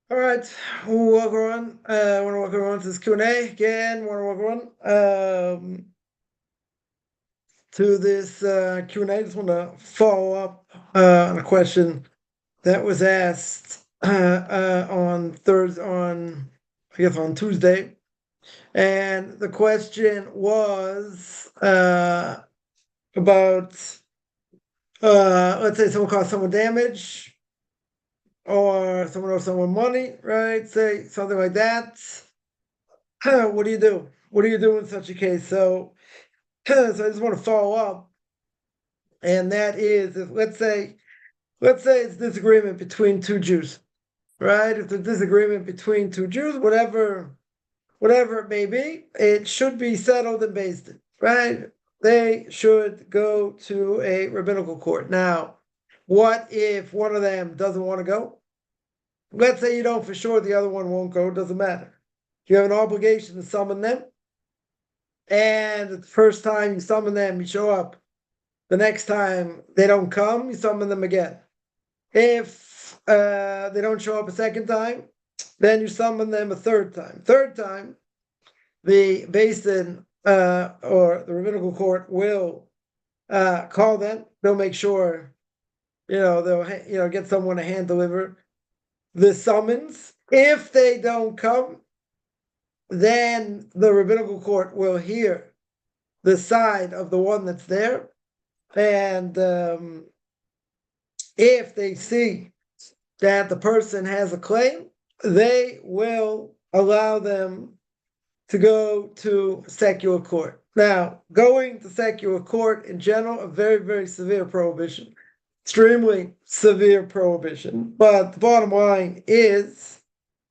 All right, welcome on. I want to welcome everyone to this Q&A again. Want to welcome on to this Q&A. Just want to follow up on a question that was asked on Thursday, on Tuesday, and the question was about let's say someone caused someone damage or someone owes someone money, right? Say something like that. What do you do? What do you do in such a case? So I just want to follow up, and that is, if let's say it's disagreement between two Jews, right? If there's disagreement between two Jews, whatever it may be, it should be settled and based in, right? They should go to a rabbinical court. Now, what if one of them doesn't want to go? Let's say you know for sure the other one won't go, doesn't matter. You have an obligation to summon them. And the first time you summon them, you show up. The next time they don't come, you summon them again. If they don't show up a second time, then you summon them a third time. Third time, the basin or the rabbinical court will call them. They'll make sure, they'll get someone to hand deliver the summons. If they don't come, then the rabbinical court will hear the side of the one that's there. And if they see that the person has a claim, they will allow them to go to secular court. Now, going to secular court in general, a very, very severe prohibition, extremely severe prohibition. But the bottom line is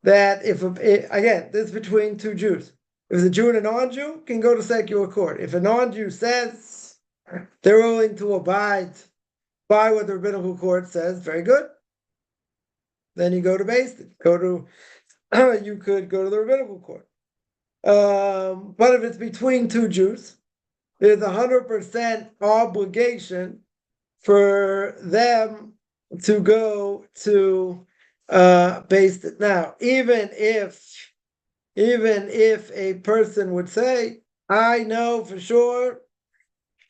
that again, this is between two Jews. If it's a Jew and a non-Jew, can go to secular court. If a non-Jew says they're willing to abide by what the rabbinical court says, very good. Then you go to Beis Din. You could go to the rabbinical court. But if it's between two Jews, there's 100% obligation for them to go to Beis Din. Now, even if a person would say, I know for sure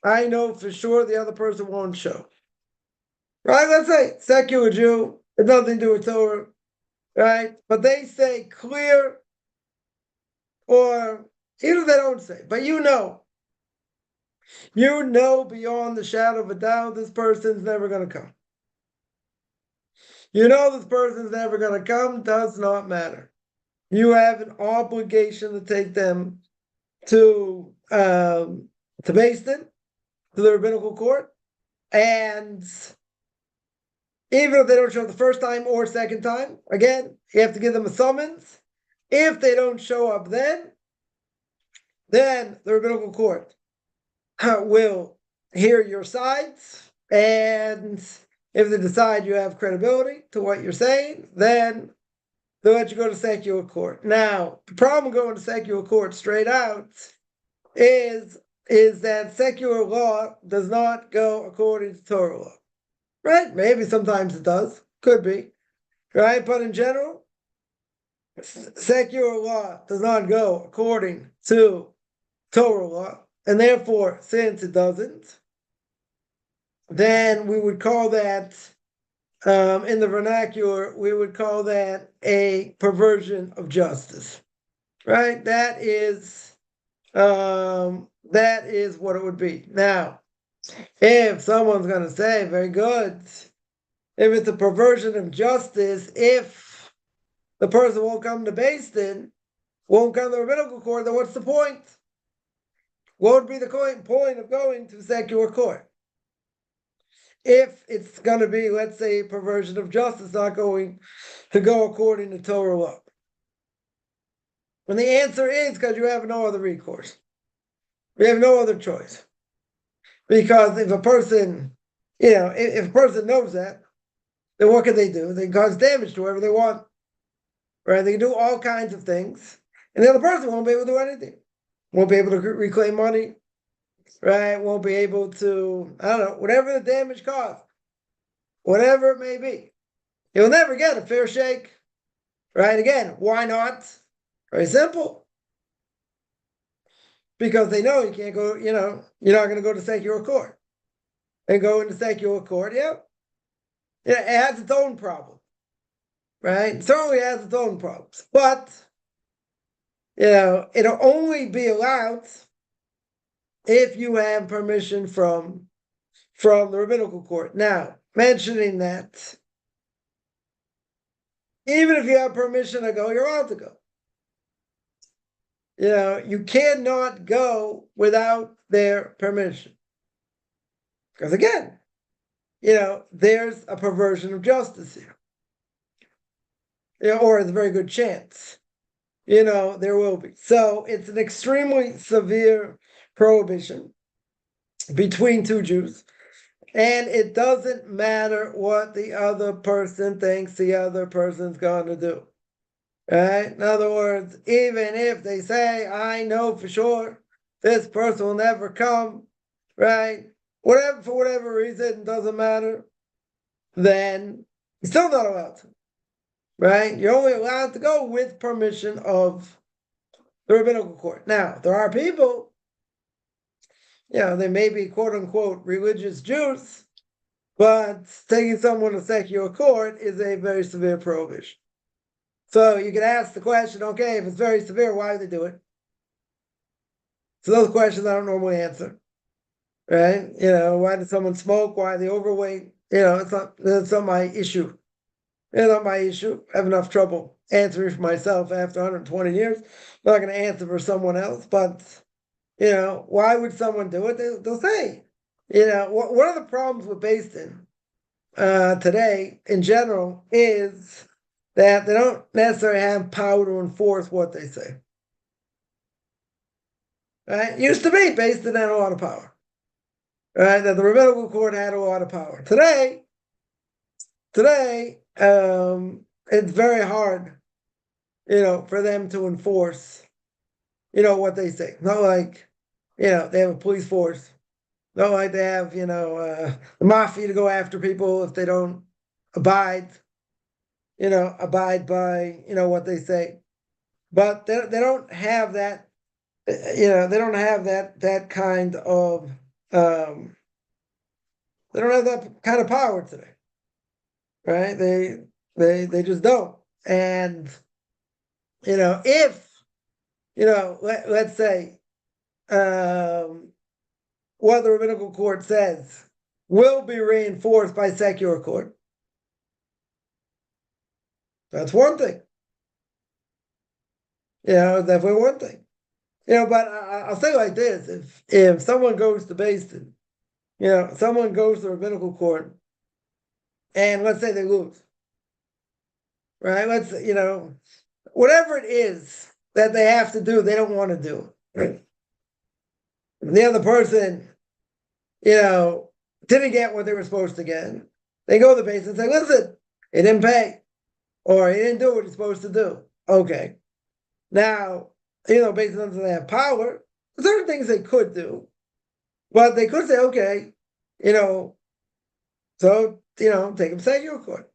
the other person won't show. Right? Let's say secular Jew, it has nothing to do with Torah, right? But they say clear, or even if they don't say, but you know beyond the shadow of a doubt, this person's never going to come. You know this person's never going to come, does not matter. You have an obligation to take them to Beis Din, to the rabbinical court, and even if they don't show up the first time or second time, again, you have to give them a summons. If they don't show up then the rabbinical court will hear your sides, and if they decide you have credibility to what you're saying, then they'll let you go to secular court. Now, the problem going to secular court straight out is that secular law does not go according to Torah law. Right? Maybe sometimes it does. Could be. Right? But in general, secular law does not go according to Torah law. And therefore, since it doesn't, then we would call that, in the vernacular, we would call that a perversion of justice. Right? That is what it would be. Now, if someone's going to say, very good, if it's a perversion of justice, if the person won't come to Beis Din, won't come to the rabbinical court, then what's the point? What would be the point of going to secular court? If it's going to be, let's say, a perversion of justice, not going to go according to Torah law. And the answer is because you have no other recourse. We have no other choice. Because if a person, if a person knows that, then what can they do? They can cause damage to whoever they want. Right? They can do all kinds of things. And the other person won't be able to do anything. Won't be able to reclaim money. Right? Won't be able to, I don't know, whatever the damage caused. Whatever it may be. He'll never get a fair shake. right? Again, why not? Very simple. Because they know you can't go, you're not going to go to secular court. And go into secular court, it has its own problem, right? It certainly has its own problems. But, it'll only be allowed if you have permission from the rabbinical court. Now, mentioning that, even if you have permission to go, you're allowed to go. You cannot go without their permission. Because again, there's a perversion of justice here. Or it's a very good chance. There will be. So it's an extremely severe prohibition between two Jews. And it doesn't matter what the other person thinks the other person's going to do. Right? In other words, even if they say, I know for sure this person will never come, right? For whatever reason, it doesn't matter, then you're still not allowed to. Right? You're only allowed to go with permission of the rabbinical court. Now, there are people, they may be quote unquote religious Jews, but taking someone to secular court is a very severe prohibition. So you can ask the question, okay, if it's very severe, why do they do it? So those questions I don't normally answer, right? Why did someone smoke? Why are they overweight? It's not my issue. It's not my issue. I have enough trouble answering for myself after 120 years. I'm not going to answer for someone else, but, why would someone do it? They'll say, one of the problems with Beis Din today in general is that they don't necessarily have power to enforce what they say. Right? It used to be Beis Din had a lot of power. Right? That the rabbinical court had a lot of power. Today, it's very hard, for them to enforce, what they say. Not like, they have a police force. Not like they have, the mafia to go after people if they don't abide by, what they say. But they don't have that, they don't have that kind of, they don't have that kind of power today, right? They just don't. And, if, let's say, what the rabbinical court says will be reinforced by secular court, that's one thing. Definitely one thing. But I'll say like this: if someone goes to Beis Din, someone goes to the rabbinical court, and let's say they lose, right? Whatever it is that they have to do, they don't want to do. Right? The other person, didn't get what they were supposed to get. They go to the Beis Din and say, "Listen, he didn't pay, or he didn't do what he's supposed to do." Okay. Now, Beis Din doesn't have power. There's certain things they could do, but they could say, okay, so, take him to secular court.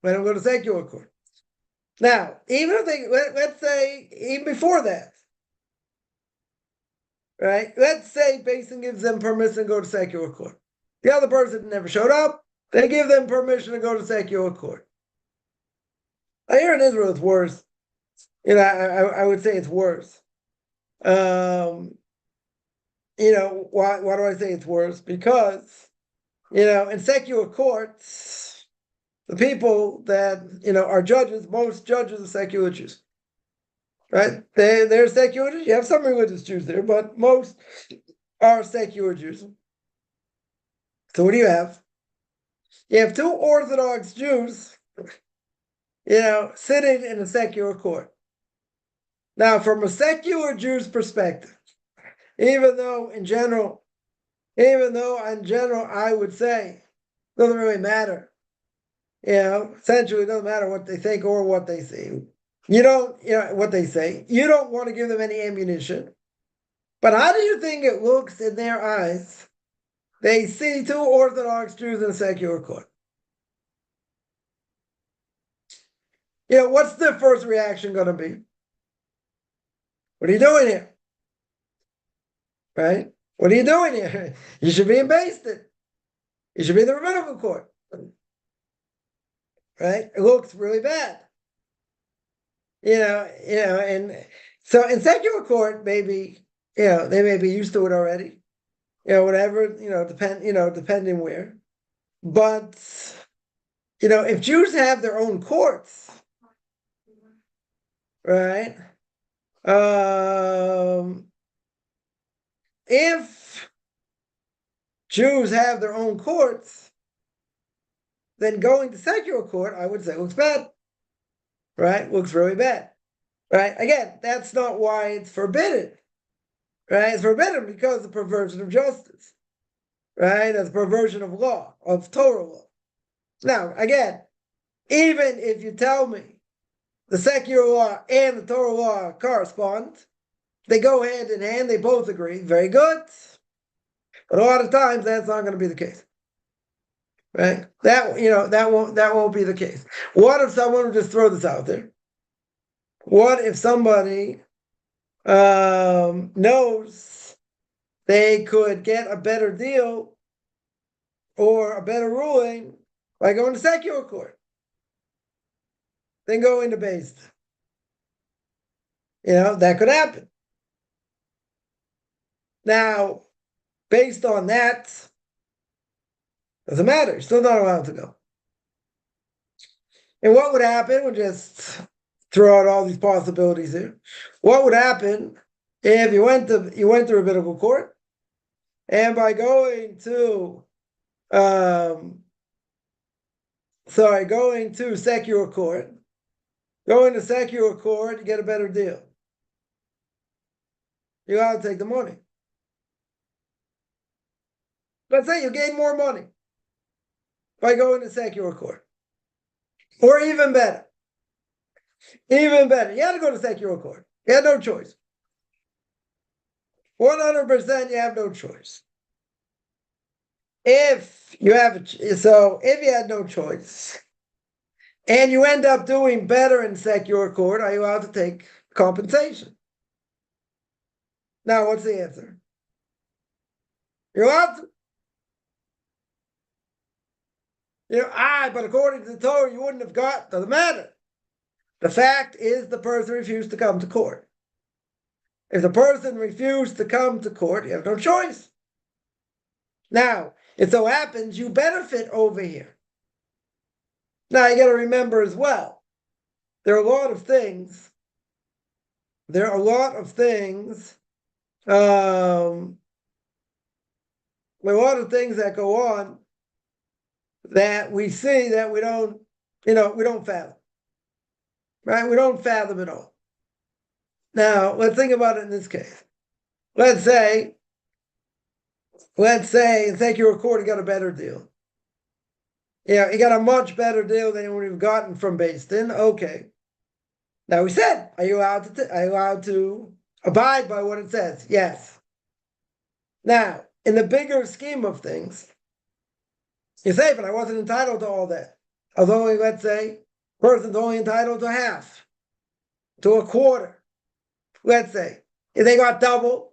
Let him go to secular court. Now, even if let's say, even before that, right? Let's say Beis Din gives them permission to go to secular court. The other person never showed up. They give them permission to go to secular court. Now, here in Israel, it's worse. I would say it's worse. Why do I say it's worse? Because, in secular courts, the people that, are judges, most judges are secular Jews. Right? They're secular Jews. You have some religious Jews there, but most are secular Jews. So what do you have? You have two Orthodox Jews, sitting in a secular court. Now, from a secular Jew's perspective, even though in general I would say it doesn't really matter. Essentially it doesn't matter what they think or what they see. What they say. You don't want to give them any ammunition. But how do you think it looks in their eyes? They see two Orthodox Jews in a secular court. What's the first reaction going to be? What are you doing here? Right? What are you doing here? You should be in Based. You should be in the rabbinical court. Right? It looks really bad. And so in secular court, maybe, they may be used to it already. Whatever, depending where. But, if Jews have their own courts, right? If Jews have their own courts, then going to secular court, I would say, looks bad. Right? Looks really bad. Right? Again, that's not why it's forbidden. Right? It's forbidden because of the perversion of justice. Right? That's perversion of law, of Torah law. Now, again, even if you tell me the secular law and the Torah law correspond, they go hand in hand, they both agree, very good. But a lot of times that's not going to be the case. Right? That won't be the case. What if someone would just throw this out there? What if somebody knows they could get a better deal or a better ruling by going to secular court than going to Based? That could happen. Now, based on that, doesn't matter. You're still not allowed to go. And what would happen? We'll just throw out all these possibilities here. What would happen if you went to rabbinical court, and by going to secular court, you get a better deal. You're allowed to take the money. Let's say you gain more money by going to secular court. Or even better. You had to go to secular court. You had no choice. 100% you have no choice. If you had no choice, and you end up doing better in secular court, are you allowed to take compensation? Now, what's the answer? You're allowed to. But according to the Torah, you wouldn't have got. Doesn't matter. The fact is the person refused to come to court. If the person refused to come to court, you have no choice. Now, it so happens you benefit over here. Now, you got to remember as well, there are a lot of things that go on that we see that we don't fathom. Right? We don't fathom it all. Now, let's think about it in this case. Let's say in secular court, you got a better deal. You got a much better deal than you would have gotten from Based. Okay. Now we said, are you allowed to abide by what it says? Yes. Now, in the bigger scheme of things, you say, but I wasn't entitled to all that. Although, let's say, person's only entitled to half, to a quarter. Let's say, if they got double,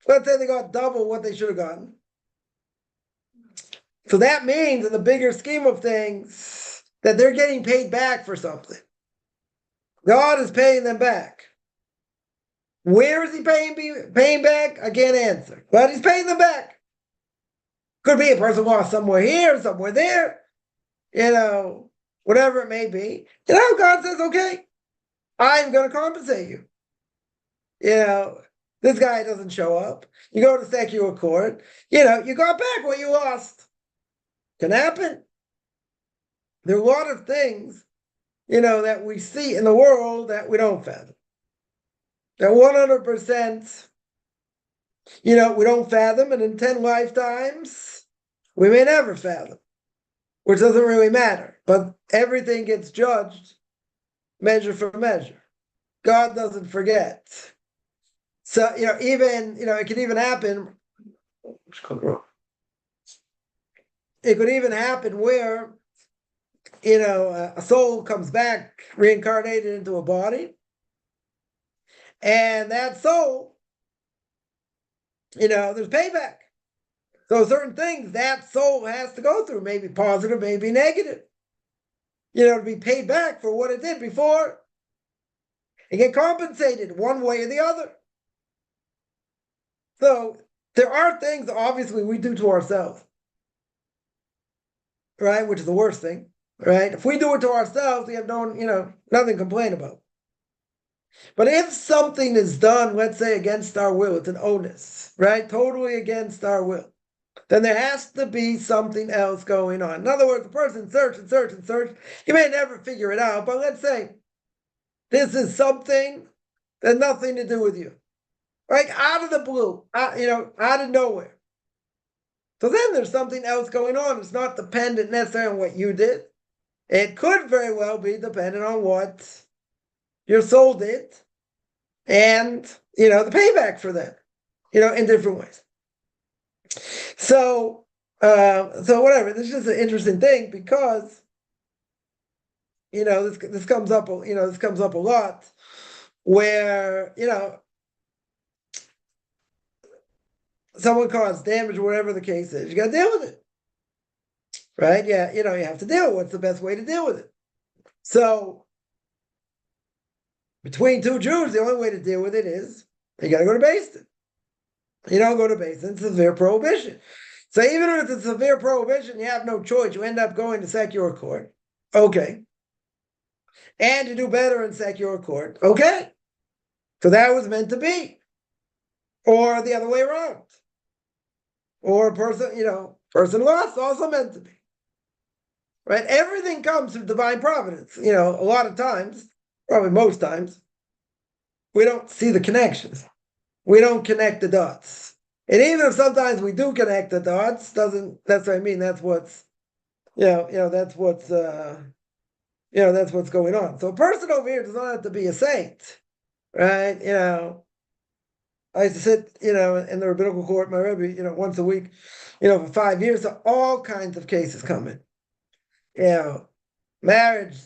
let's say they got double what they should have gotten. So that means in the bigger scheme of things that they're getting paid back for something. God is paying them back. Where is he paying back? I can't answer. But he's paying them back. Could be a person lost somewhere here, somewhere there, whatever it may be. God says, okay, I'm going to compensate you. This guy doesn't show up. You go to secular court, you got back what you lost. Can happen. There are a lot of things, that we see in the world that we don't fathom. That 100%, we don't fathom, and in 10 lifetimes, we may never fathom, which doesn't really matter. But everything gets judged measure for measure. God doesn't forget. So, it could even happen. It could even happen where a soul comes back reincarnated into a body, and that soul, there's payback. So certain things that soul has to go through, maybe positive, maybe negative, to be paid back for what it did before and get compensated one way or the other. So there are things, obviously, we do to ourselves, right? Which is the worst thing, right? If we do it to ourselves, we have nothing to complain about. But if something is done, let's say against our will, it's an onus, right? Totally against our will, then there has to be something else going on. In other words, the person search and search and search. You may never figure it out, but let's say this is something that has nothing to do with you, like out of the blue, out of nowhere. So then there's something else going on. It's not dependent necessarily on what you did. It could very well be dependent on what your soul did and, the payback for that, in different ways. So whatever, this is just an interesting thing because, this comes up, this comes up a lot where, someone caused damage or whatever the case is. You got to deal with it, right? Yeah, you have to deal. What's the best way to deal with it? So between two Jews, the only way to deal with it is you got to go to Beis Din. You don't go to Beis Din, it's a severe prohibition. So even if it's a severe prohibition, you have no choice. You end up going to secular court. Okay. And you do better in secular court. Okay. So that was meant to be. Or the other way around. Or a person lost, also meant to be. Right? Everything comes through divine providence. A lot of times, probably most times, we don't see the connections. We don't connect the dots. And even if sometimes we do connect the dots, doesn't necessarily mean that's what's, that's what's going on. So a person over here does not have to be a saint, right? I used to sit, in the rabbinical court, my Rabbi, once a week, for 5 years. So all kinds of cases come in. Marriage,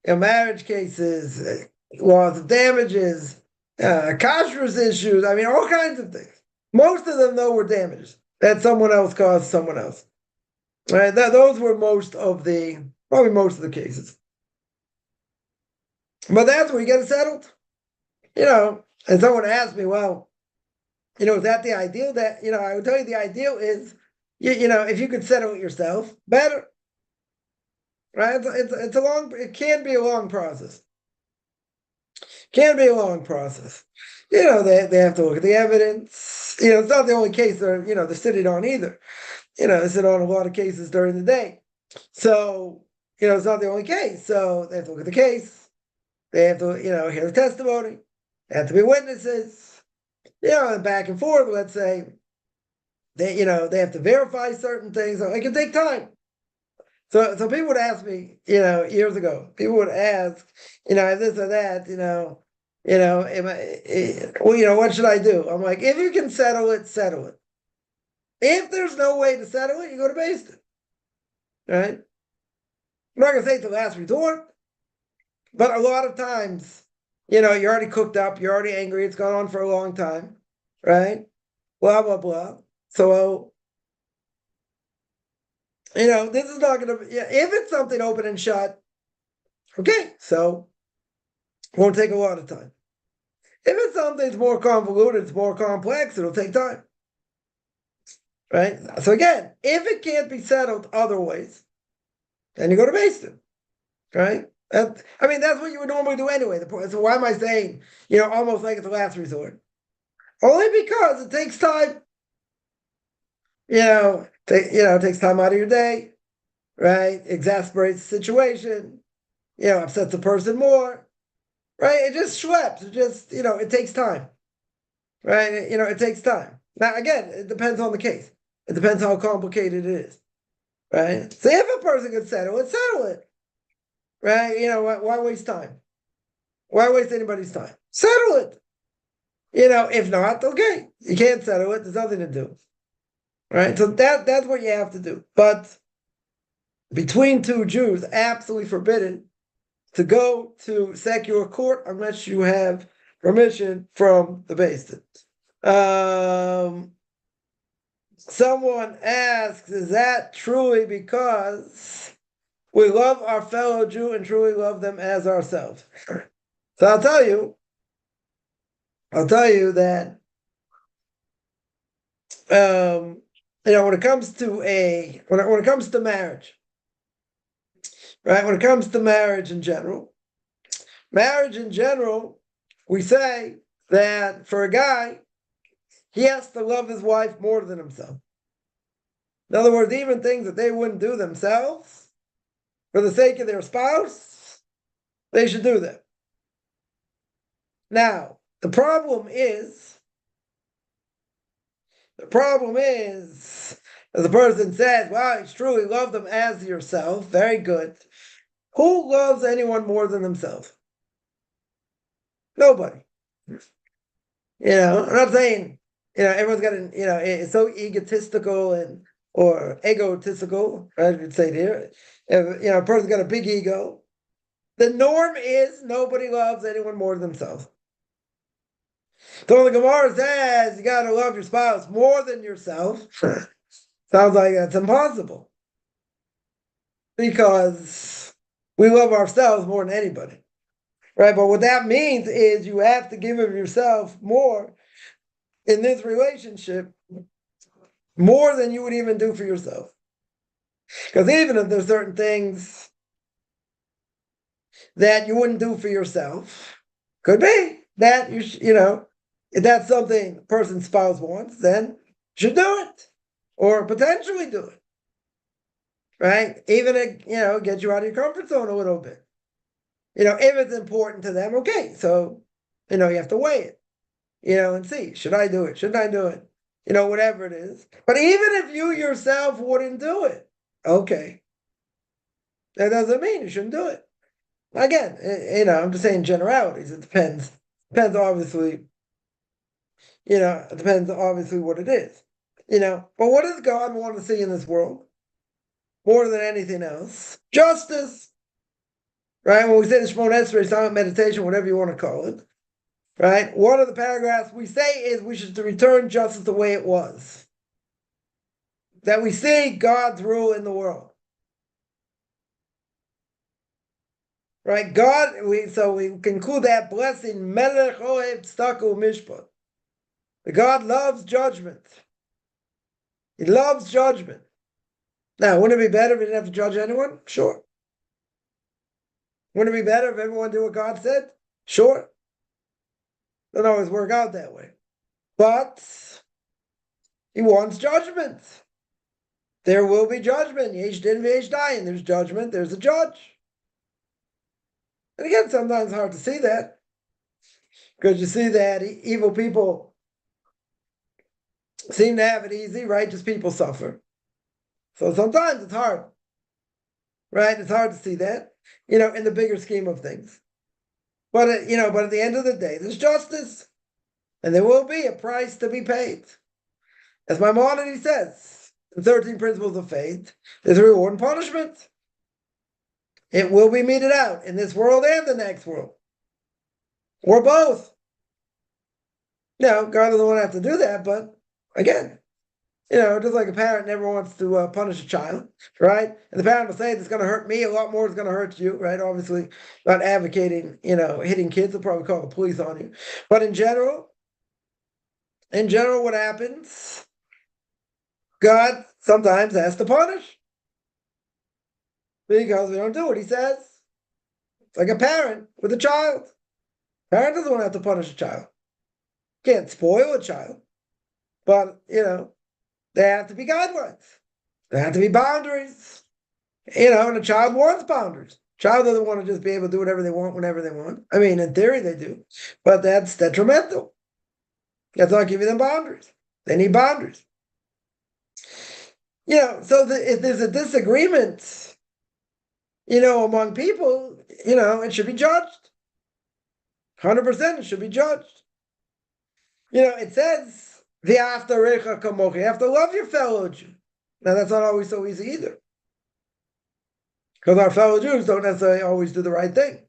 marriage cases, laws of damages, kashrus issues. I mean, all kinds of things. Most of them, though, were damages that someone else caused someone else. Right? Those were probably most of the cases. But that's where you get it settled. And someone asked me, well, is that the ideal? That, I would tell you the ideal is, if you could settle it yourself, better. Right? It can be a long process. Can be a long process. They have to look at the evidence. It's not the only case they're sitting on either. They sit on a lot of cases during the day. So, it's not the only case. So they have to look at the case. They have to, hear the testimony. There have to be witnesses. And back and forth, let's say, they have to verify certain things. So it can take time. So people would ask me, years ago, people would ask, this or that, what should I do? I'm like, if you can settle it, settle it. If there's no way to settle it, you go to Beis Din. Right? I'm not going to say it's the last resort, but a lot of times, you're already cooked up, you're already angry, it's gone on for a long time, right? Blah, blah, blah. So, this is not going to be, if it's something open and shut, okay, so won't take a lot of time. If it's something that's more convoluted, it's more complex, it'll take time. Right? So again, if it can't be settled other ways, then you go to Beis Din. Right? That's what you would normally do anyway. So why am I saying, almost like it's the last resort? Only because it takes time. It takes time out of your day, right? Exasperates the situation, upsets the person more, right? It just schleps. It just, it takes time, right? It takes time. Now, again, it depends on the case. It depends how complicated it is, right? So if a person can settle it, right? Why waste time? Why waste anybody's time? Settle it. If not, okay, you can't settle it. There's nothing to do. Right, so that's what you have to do. But between two Jews, absolutely forbidden to go to secular court unless you have permission from the Beis Din. Someone asks, is that truly because we love our fellow Jew and truly love them as ourselves? So I'll tell you that when it comes to when it comes to marriage, right? When it comes to marriage in general, we say that for a guy, he has to love his wife more than himself. In other words, even things that they wouldn't do themselves for the sake of their spouse, they should do them. Now, the problem is, as the person says, well, you truly love them as yourself. Very good. Who loves anyone more than themselves? Nobody. I'm not saying, everyone's got it's so egotistical or egotistical, I should say there. A person's got a big ego. The norm is nobody loves anyone more than themselves. So when the Gemara says you got to love your spouse more than yourself, sounds like that's impossible. Because we love ourselves more than anybody. Right? But what that means is you have to give of yourself more in this relationship, more than you would even do for yourself. Because even if there's certain things that you wouldn't do for yourself, could be that if that's something a person's spouse wants, then you should do it or potentially do it. Right? Even it gets you out of your comfort zone a little bit. If it's important to them, okay. So, you have to weigh it, and see, should I do it? Shouldn't I do it? Whatever it is. But even if you yourself wouldn't do it, okay. That doesn't mean you shouldn't do it. Again, I'm just saying generalities. It depends. Depends obviously. It depends obviously what it is. But what does God want to see in this world? More than anything else, justice. Right? When we say the Shemona Esrei, silent meditation, whatever you want to call it. Right? One of the paragraphs we say is we should return justice the way it was. That we see God's rule in the world. Right? So we conclude that blessing, Melech Ohev Tzedakah Mishpat. God loves judgment. He loves judgment. Now, wouldn't it be better if he didn't have to judge anyone? Sure. Wouldn't it be better if everyone did what God said? Sure. Doesn't always work out that way. But he wants judgment. There will be judgment. Yesh din v'yesh dayin. There's judgment. There's a judge. And again, sometimes it's hard to see that. Because you see that evil people seem to have it easy. Righteous people suffer. So sometimes it's hard. Right? It's hard to see that, in the bigger scheme of things. But at the end of the day, there's justice. And there will be a price to be paid. As Maimonides says, in 13 Principles of Faith, there's a reward and punishment. It will be meted out in this world and the next world. Or both. God doesn't want to have to do that, but again, just like a parent never wants to punish a child, right? And the parent will say, it's going to hurt me a lot more, it's going to hurt you, right? Obviously, not advocating, hitting kids. They'll probably call the police on you. But in general, what happens? God sometimes has to punish. Because we don't do what he says. It's like a parent with a child. Parent doesn't want to have to punish a child. Can't spoil a child. But, there have to be guidelines. There have to be boundaries. And a child wants boundaries. Child doesn't want to just be able to do whatever they want, whenever they want. I mean, in theory they do. But that's detrimental. That's not giving them boundaries. They need boundaries. So if there's a disagreement, among people, it should be judged. 100% it should be judged. It says, V'ahavta recha kamocha. You have to love your fellow Jew. Now, that's not always so easy either. Because our fellow Jews don't necessarily always do the right thing.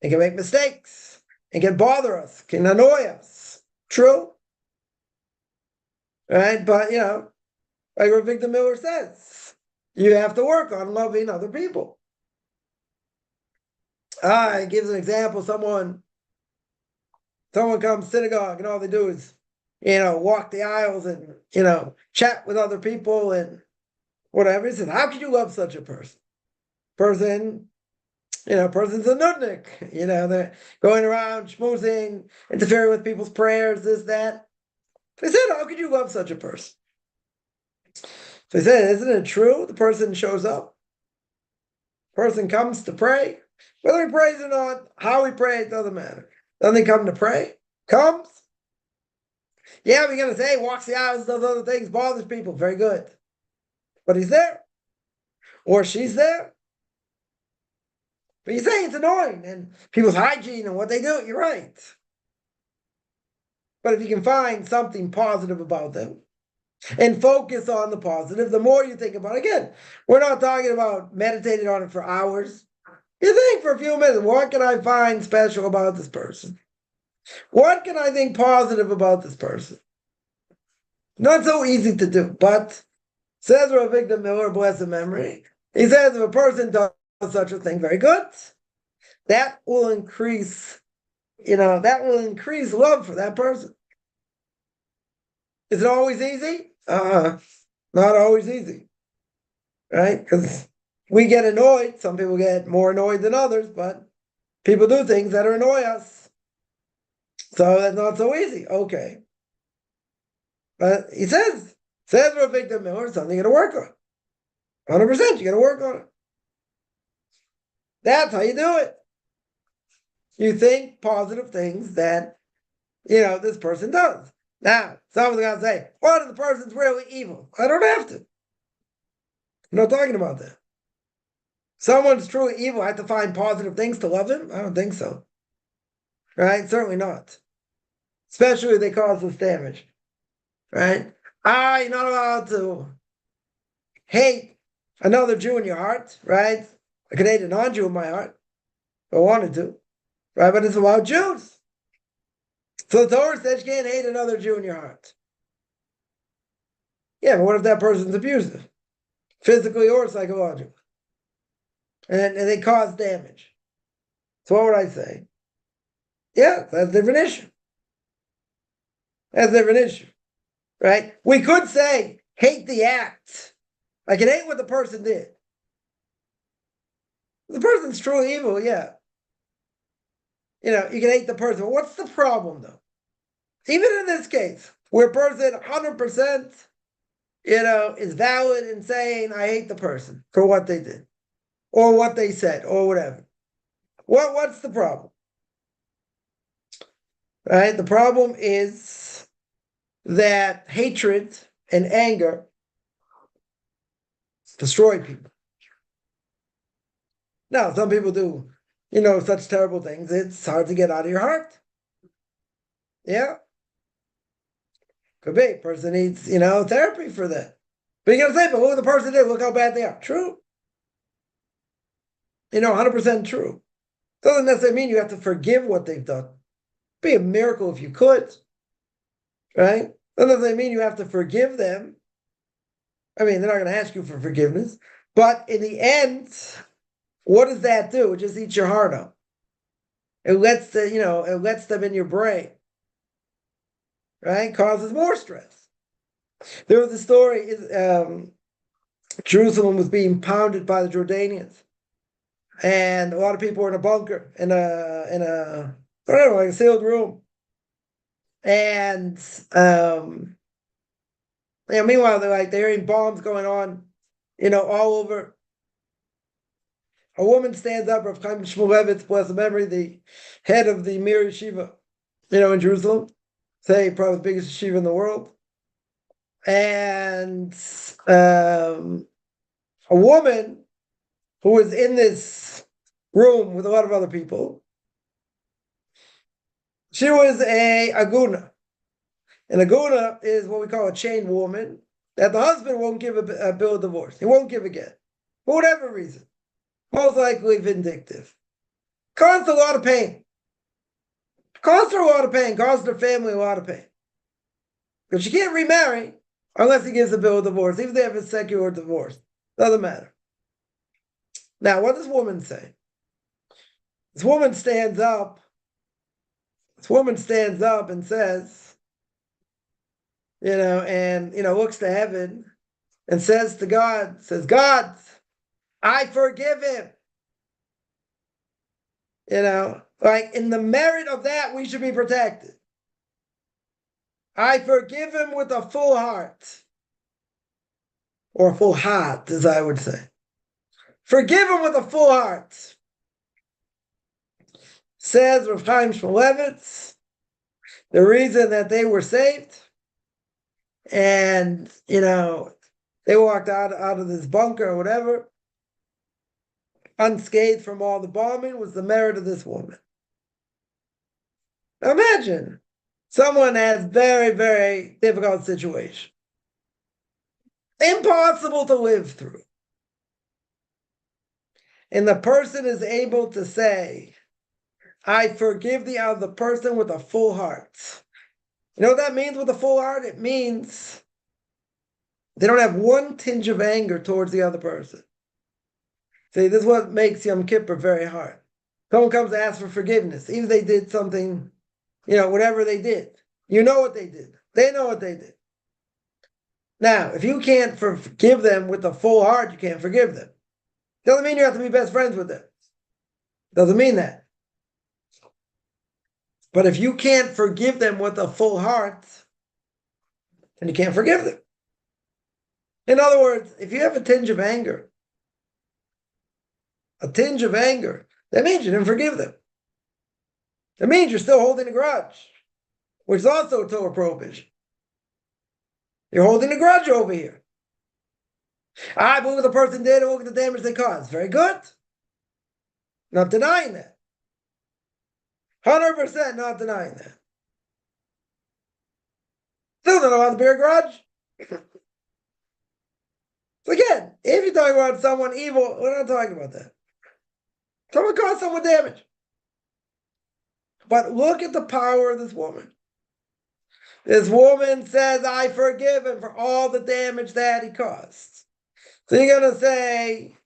They can make mistakes. It can bother us, can annoy us. True. Right? But, like what Victor Miller says, you have to work on loving other people. He gives an example. Someone comes to synagogue and all they do is, walk the aisles and, chat with other people and whatever. He says, how could you love such a person? Person's a nudnik. They're going around schmoozing, interfering with people's prayers, this, that. They said, how could you love such a person? So he said, isn't it true? The person shows up. Person comes to pray. Whether he prays or not, how he prays, doesn't matter. Doesn't he come to pray? Comes. Yeah, we're going to say, walks the aisles, does other things, bothers people. Very good. But he's there. Or she's there. But you say it's annoying and people's hygiene and what they do, you're right. But if you can find something positive about them and focus on the positive, the more you think about it, again, we're not talking about meditating on it for hours. You think for a few minutes, what can I find special about this person? What can I think positive about this person? Not so easy to do, but says Rabbi Miller, blessed memory, he says if a person does such a thing, very good, that will increase, love for that person. Is it always easy? Not always easy, right? Because we get annoyed. Some people get more annoyed than others, but people do things that annoy us. So that's not so easy. Okay. But he says Rabbi Miller, something you got to work on. 100%, you got to work on it. That's how you do it. You think positive things that, this person does. Now, someone's going to say, what if the person's really evil? I don't have to. I'm not talking about that. Someone's truly evil, I have to find positive things to love him? I don't think so. Right? Certainly not. Especially if they cause us damage. Right? You're not allowed to hate another Jew in your heart, right? I could hate a non-Jew in my heart if I wanted to. Right? But it's about Jews. So the Torah says you can't hate another Jew in your heart. Yeah, but what if that person's abusive? Physically or psychologically? And they cause damage. So what would I say? Yeah, that's a different issue. That's a different issue. Right? We could say, hate the act. I can hate what the person did. The person's truly evil, yeah. You can hate the person. But what's the problem, though? Even in this case, where a person 100%, is valid in saying, I hate the person for what they did, or what they said, or whatever. What's the problem? Right? The problem is that hatred and anger destroy people. Now, some people do, such terrible things. It's hard to get out of your heart. Yeah. Could be. Person needs, therapy for that. But you're going to say, but who the person did, look how bad they are. True. 100% true. Doesn't necessarily mean you have to forgive what they've done. It'd be a miracle if you could. Right? Doesn't necessarily mean you have to forgive them. I mean, they're not going to ask you for forgiveness. But in the end, what does that do? It just eats your heart up. It lets them in your brain. Right? Causes more stress. There was a story, Jerusalem was being pounded by the Jordanians. And a lot of people were in a bunker, in a like a sealed room. And meanwhile, they're hearing bombs going on, all over. A woman stands up, Rav Chaim Shmulevitz, blessed memory, the head of the Mir Yeshiva, in Jerusalem, say probably the biggest yeshiva in the world. And a woman who was in this room with a lot of other people, she was a aguna. An aguna is what we call a chain woman, that the husband won't give a bill of divorce. He won't give a get, for whatever reason. most likely vindictive. Caused a lot of pain. Caused her a lot of pain. Caused her family a lot of pain. Because she can't remarry unless he gives a bill of divorce, even if they have a secular divorce. Doesn't matter. Now, what does this woman say? This woman stands up. This woman stands up and says, and looks to heaven and says to God, God, I forgive him. Like in the merit of that, we should be protected. I forgive him with a full heart. Or a full heart, as I would say. Forgive him with a full heart. Says Rav Chaim Shmulevitz, the reason that they were saved, and they walked out of this bunker or whatever, unscathed from all the bombing, was the merit of this woman. Now imagine someone has very, very difficult situation. Impossible to live through. And the person is able to say, I forgive the other person with a full heart. You know what that means with a full heart? It means they don't have one tinge of anger towards the other person. See, this is what makes Yom Kippur very hard. Someone comes to ask for forgiveness, even if they did something, whatever they did. You know what they did. They know what they did. Now, if you can't forgive them with a full heart, you can't forgive them. Doesn't mean you have to be best friends with them. Doesn't mean that. But if you can't forgive them with a full heart, then you can't forgive them. In other words, if you have a tinge of anger, that means you didn't forgive them. That means you're still holding a grudge, which is also a Torah prohibition. You're holding a grudge over here. I believe what the person did and look at the damage they caused. Very good. Not denying that. 100% not denying that. Still not allowed to bear a grudge. So again, if you're talking about someone evil, we're not talking about that. Someone caused someone damage. But look at the power of this woman. This woman says, I forgive him for all the damage that he caused. So you're gonna say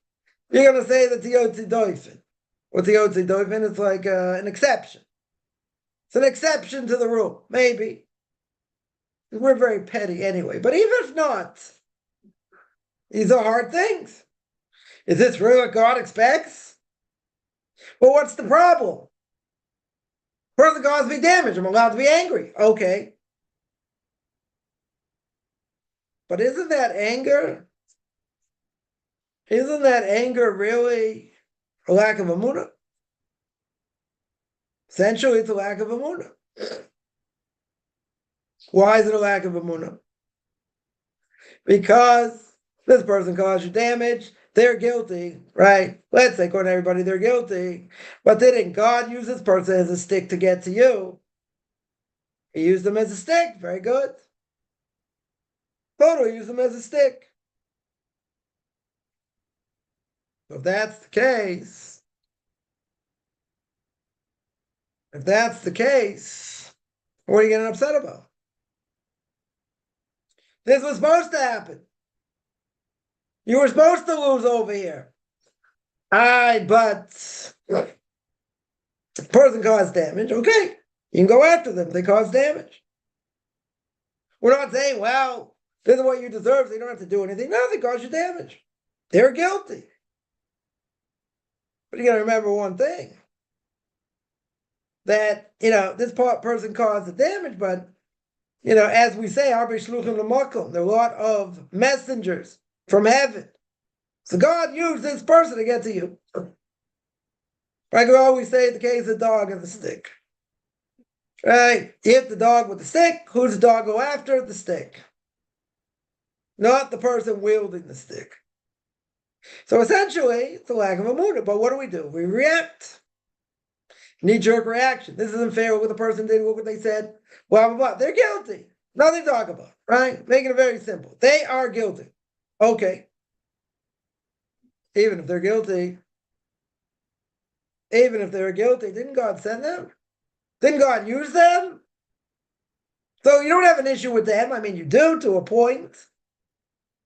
that the Yotzi Doifin. What's the Yotzi Doifin? It's like an exception. It's an exception to the rule, maybe. We're very petty anyway. But even if not, these are hard things. Is this really what God expects? Well, what's the problem? Person caused me damage. I'm allowed to be angry. Okay. But isn't that anger really a lack of emunah? Essentially, it's a lack of emunah. Why is it a lack of emunah? Because this person caused you damage, they're guilty, right? Let's say, according to everybody, they're guilty. But didn't God use this person as a stick to get to you? He used them as a stick. Very good. Totally used them as a stick. So if that's the case, what are you getting upset about? This was supposed to happen. You were supposed to lose over here. But the person caused damage. Okay, you can go after them. They caused damage. We're not saying, well, this is what you deserve, so you don't have to do anything. No, they caused you damage. They're guilty. But you got to remember one thing. That, this person caused the damage, but, as we say, there are a lot of messengers from heaven. So God used this person to get to you. Like we always say, the case of the dog and the stick. Right? You hit the dog with the stick, who's the dog go after? The stick. Not the person wielding the stick. So essentially, it's a lack of emunah. But what do? We react. Knee-jerk reaction. This isn't fair. What the person did, what they said, blah, blah, blah. They're guilty. Nothing to talk about, right? Making it very simple. They are guilty. Okay. Even if they're guilty, even if they were guilty. Didn't God send them? Didn't God use them? So you don't have an issue with them. I mean, you do to a point.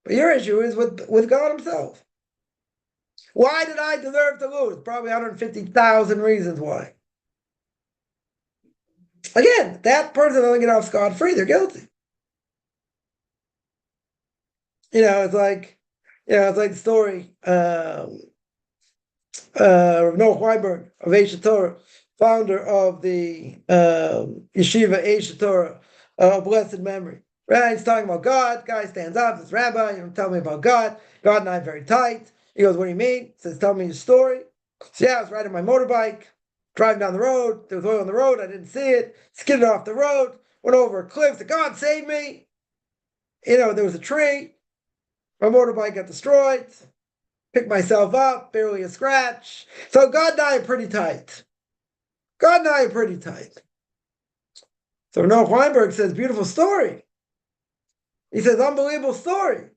But your issue is with God himself. Why did I deserve to lose? Probably 150,000 reasons why. Again, that person doesn't get off scot-free. They're guilty. It's like, the story. Noah Weinberg of Aish Torah, founder of the yeshiva Aish Torah, blessed memory. Right? He's talking about God. Guy stands up, says, Rabbi, tell me about God. God and I are very tight. He goes, what do you mean? He says, tell me your story. So yeah, I was riding my motorbike, driving down the road. There was oil on the road. I didn't see it. Skidded off the road, went over a cliff. Said, God save me. There was a tree. My motorbike got destroyed. Picked myself up, barely a scratch. So God and I are pretty tight. God and I are pretty tight. So Noah Weinberg says, beautiful story. He says, unbelievable story.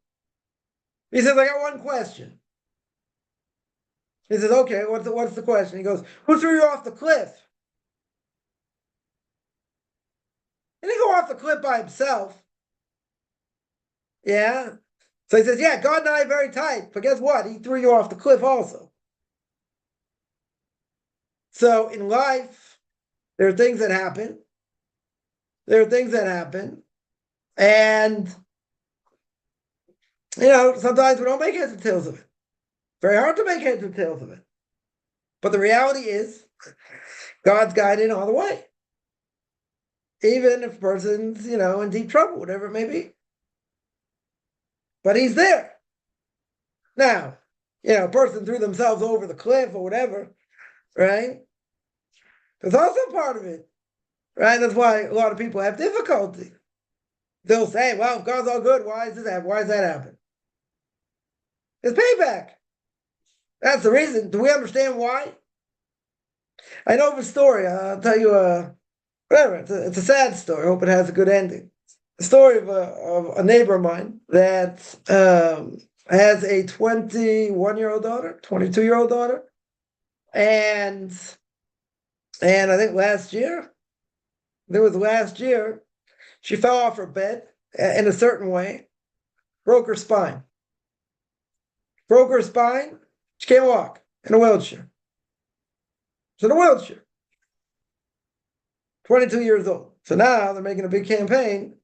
He says, I got one question. He says, okay, what's the question? He goes, who threw you off the cliff? He didn't go off the cliff by himself. Yeah. So he says, yeah, God and I are very tight. But guess what? He threw you off the cliff also. So in life, there are things that happen. And, sometimes we don't make heads or tails of it. Very hard to make heads or tails of it. But the reality is, God's guiding all the way. Even if a person's, in deep trouble, whatever it may be. But he's there. Now, a person threw themselves over the cliff or whatever, right? There's also part of it, right? That's why a lot of people have difficulty. They'll say, well, if God's all good, why does that happen? It's payback. That's the reason. Do we understand why? I know of a story. I'll tell you, whatever. It's a sad story. I hope it has a good ending. The story of a neighbor of mine that has a 21-year-old daughter, 22-year-old daughter, and I think last year, she fell off her bed in a certain way, broke her spine. She can't walk in a wheelchair. She's in a wheelchair. 22 years old. So now they're making a big campaign.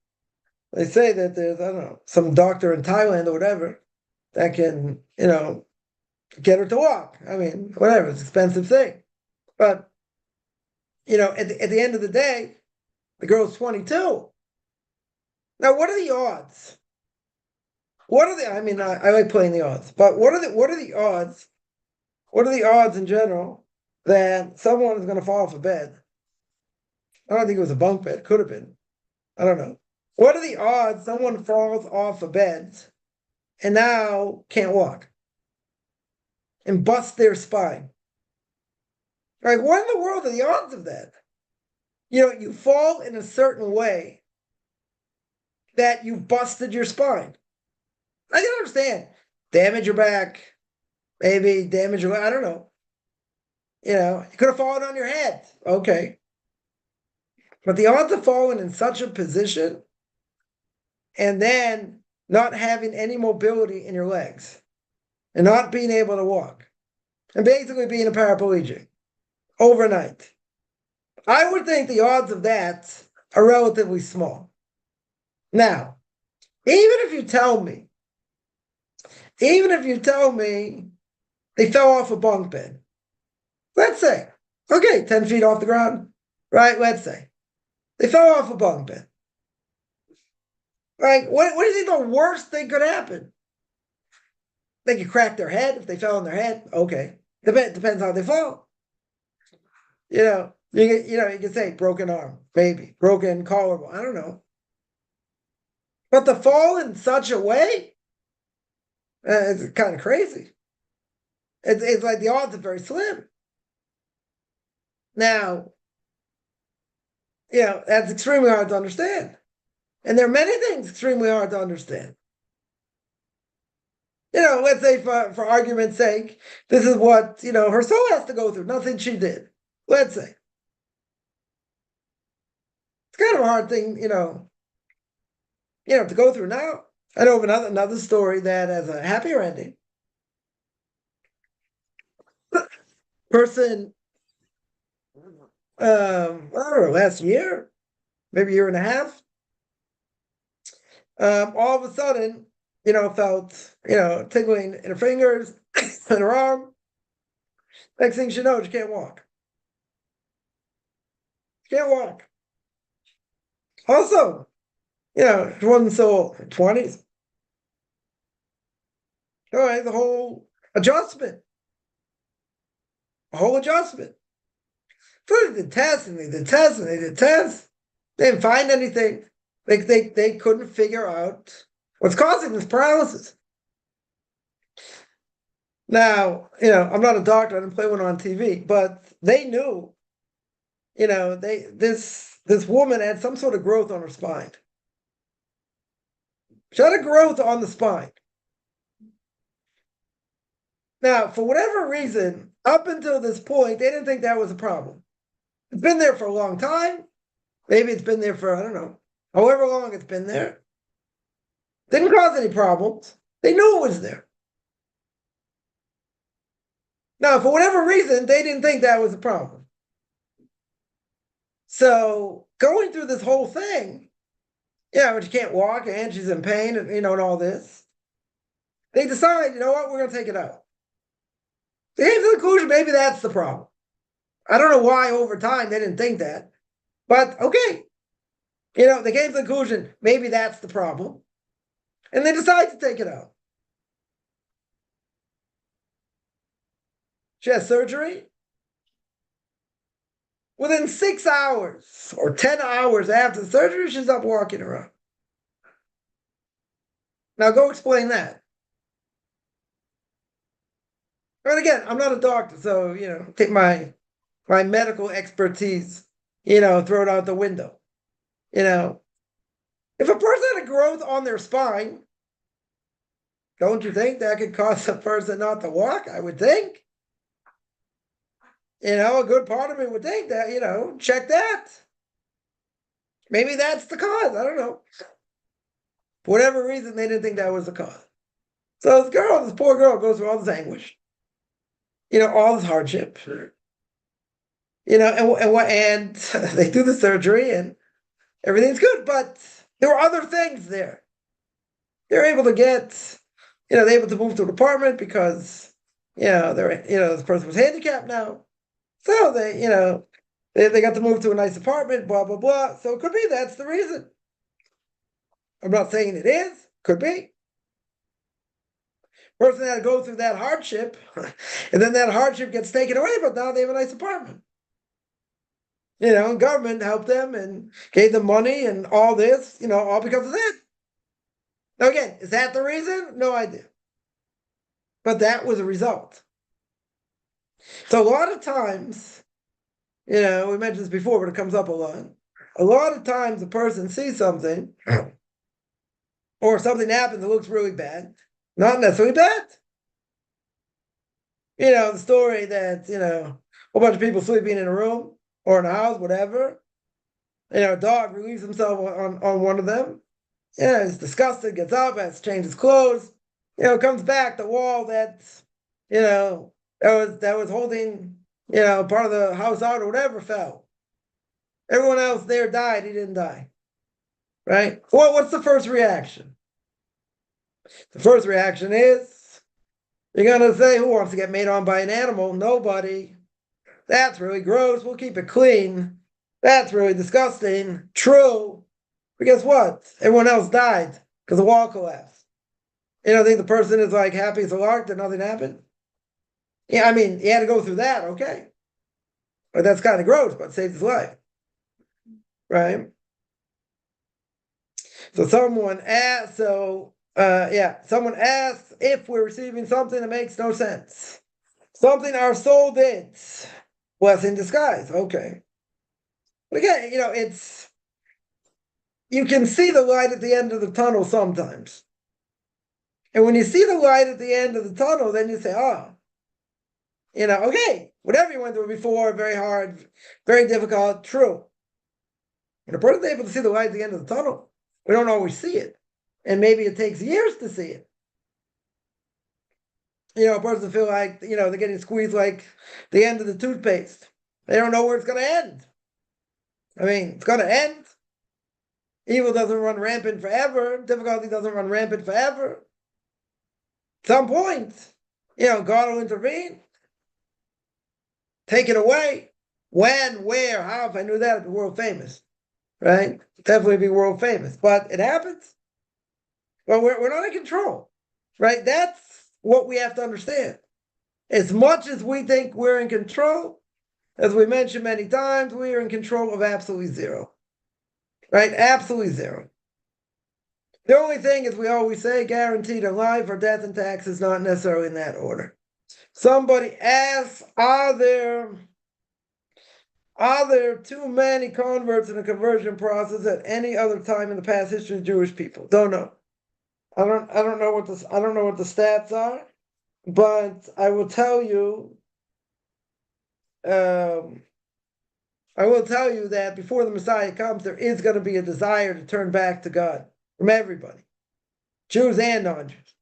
They say that there's, I don't know, some doctor in Thailand or whatever that can, get her to walk. I mean, whatever, it's an expensive thing. But, at the end of the day, the girl's 22. Now, what are the odds? I like playing the odds, but what are the odds? What are the odds in general that someone is going to fall off a bed? I don't think it was a bunk bed. Could have been. I don't know. What are the odds someone falls off a bed and now can't walk and busts their spine? Like, what in the world are the odds of that? You fall in a certain way that you busted your spine. I can understand. Damage your back, maybe damage your, I don't know. You could have fallen on your head. Okay. But the odds of falling in such a position and then not having any mobility in your legs and not being able to walk and basically being a paraplegic overnight, I would think the odds of that are relatively small. Now, even if you tell me they fell off a bunk bed, let's say, okay, 10 feet off the ground, right? Let's say they fell off a bunk bed. Like, what do you think the worst thing could happen? They could crack their head if they fell on their head. Okay, depends how they fall. You can say broken arm, maybe broken collarbone. I don't know. But to fall in such a way, it's kind of crazy. It's like the odds are very slim. Now, that's extremely hard to understand. And there are many things extremely hard to understand. Let's say for argument's sake, this is what, her soul has to go through, nothing she did. Let's say. It's kind of a hard thing, to go through now. I know of another story that has a happier ending. Person, I don't know, last year, maybe a year and a half, all of a sudden, felt, tingling in her fingers, in her arm. Next thing she knows, she can't walk. She can't walk. Also, she wasn't so 20s. All right, the whole adjustment. A whole adjustment. So they did tests and they did tests and they did tests. They didn't find anything. They couldn't figure out what's causing this paralysis. Now, I'm not a doctor, I didn't play one on TV, but they knew, this woman had some sort of growth on her spine. She had a growth on the spine. Now, for whatever reason, up until this point, they didn't think that was a problem. It's been there for a long time. Maybe it's been there for, I don't know, however long it's been there. Didn't cause any problems. They knew it was there. Now, for whatever reason, they didn't think that was a problem. So going through this whole thing, when she can't walk and she's in pain and all this, they decide, you know what, we're going to take it out. They came to the conclusion maybe that's the problem. I don't know why over time they didn't think that, but okay. They came to the conclusion maybe that's the problem, and they decide to take it out. She has surgery. Within 6 hours or 10 hours after the surgery, she's up walking around. Now go explain that. And again, I'm not a doctor, so take my medical expertise, throw it out the window. If a person had a growth on their spine, don't you think that could cause a person not to walk? I would think. A good part of me would think that, check that. Maybe that's the cause. I don't know. For whatever reason, they didn't think that was the cause. So this poor girl goes through all this anguish, all this hardship, and they do the surgery and everything's good, but there were other things there. They're able to get, they're able to move to an apartment because, this person was handicapped now. So they got to move to a nice apartment, blah, blah, blah. So it could be that's the reason. I'm not saying it is, could be. Person had to go through that hardship, and then that hardship gets taken away, but now they have a nice apartment. Government helped them and gave them money and all this, all because of that. Now again, is that the reason? No idea. But that was a result. So a lot of times, we mentioned this before, but it comes up a lot. A lot of times a person sees something, or something happens that looks really bad, not necessarily bad. The story that, a whole bunch of people sleeping in a room or in a house, whatever. A dog relieves himself on one of them. He's disgusted, gets up, has to change his clothes. Comes back, the wall that was holding, part of the house out or whatever fell. Everyone else there died, he didn't die. Right? Well, what's the first reaction? The first reaction is, you're going to say, who wants to get made on by an animal? Nobody. That's really gross. We'll keep it clean. That's really disgusting. True. But guess what? Everyone else died because the wall collapsed. I think the person is like happy as a lark that nothing happened. Yeah, I mean, he had to go through that, okay. But that's kind of gross, but saved his life. Right? So someone asks, someone asks if we're receiving something that makes no sense. Something our soul did. Blessing in disguise. Okay. But again, you can see the light at the end of the tunnel sometimes. And when you see the light at the end of the tunnel, then you say, oh, okay, whatever you went through before, very hard, very difficult, true. When a person's able to see the light at the end of the tunnel, we don't always see it. And maybe it takes years to see it. A person feel like, they're getting squeezed like the end of the toothpaste. They don't know where it's going to end. I mean, it's going to end. Evil doesn't run rampant forever. Difficulty doesn't run rampant forever. At some point, God will intervene. Take it away. When, where, how, if I knew that, I'd be world famous. Right? Definitely be world famous. But it happens. Well, we're not in control. Right? That's what we have to understand. As much as we think we're in control, as we mentioned many times, we are in control of absolutely zero. Right? Absolutely zero. The only thing, as we always say, guaranteed in life or death and taxes, not necessarily in that order. Somebody asks, are there too many converts in the conversion process at any other time in the past history of Jewish people? Don't know. I don't know what the stats are, but I will tell you. I will tell you that before the Messiah comes, there is going to be a desire to turn back to God from everybody, Jews and non-Jews.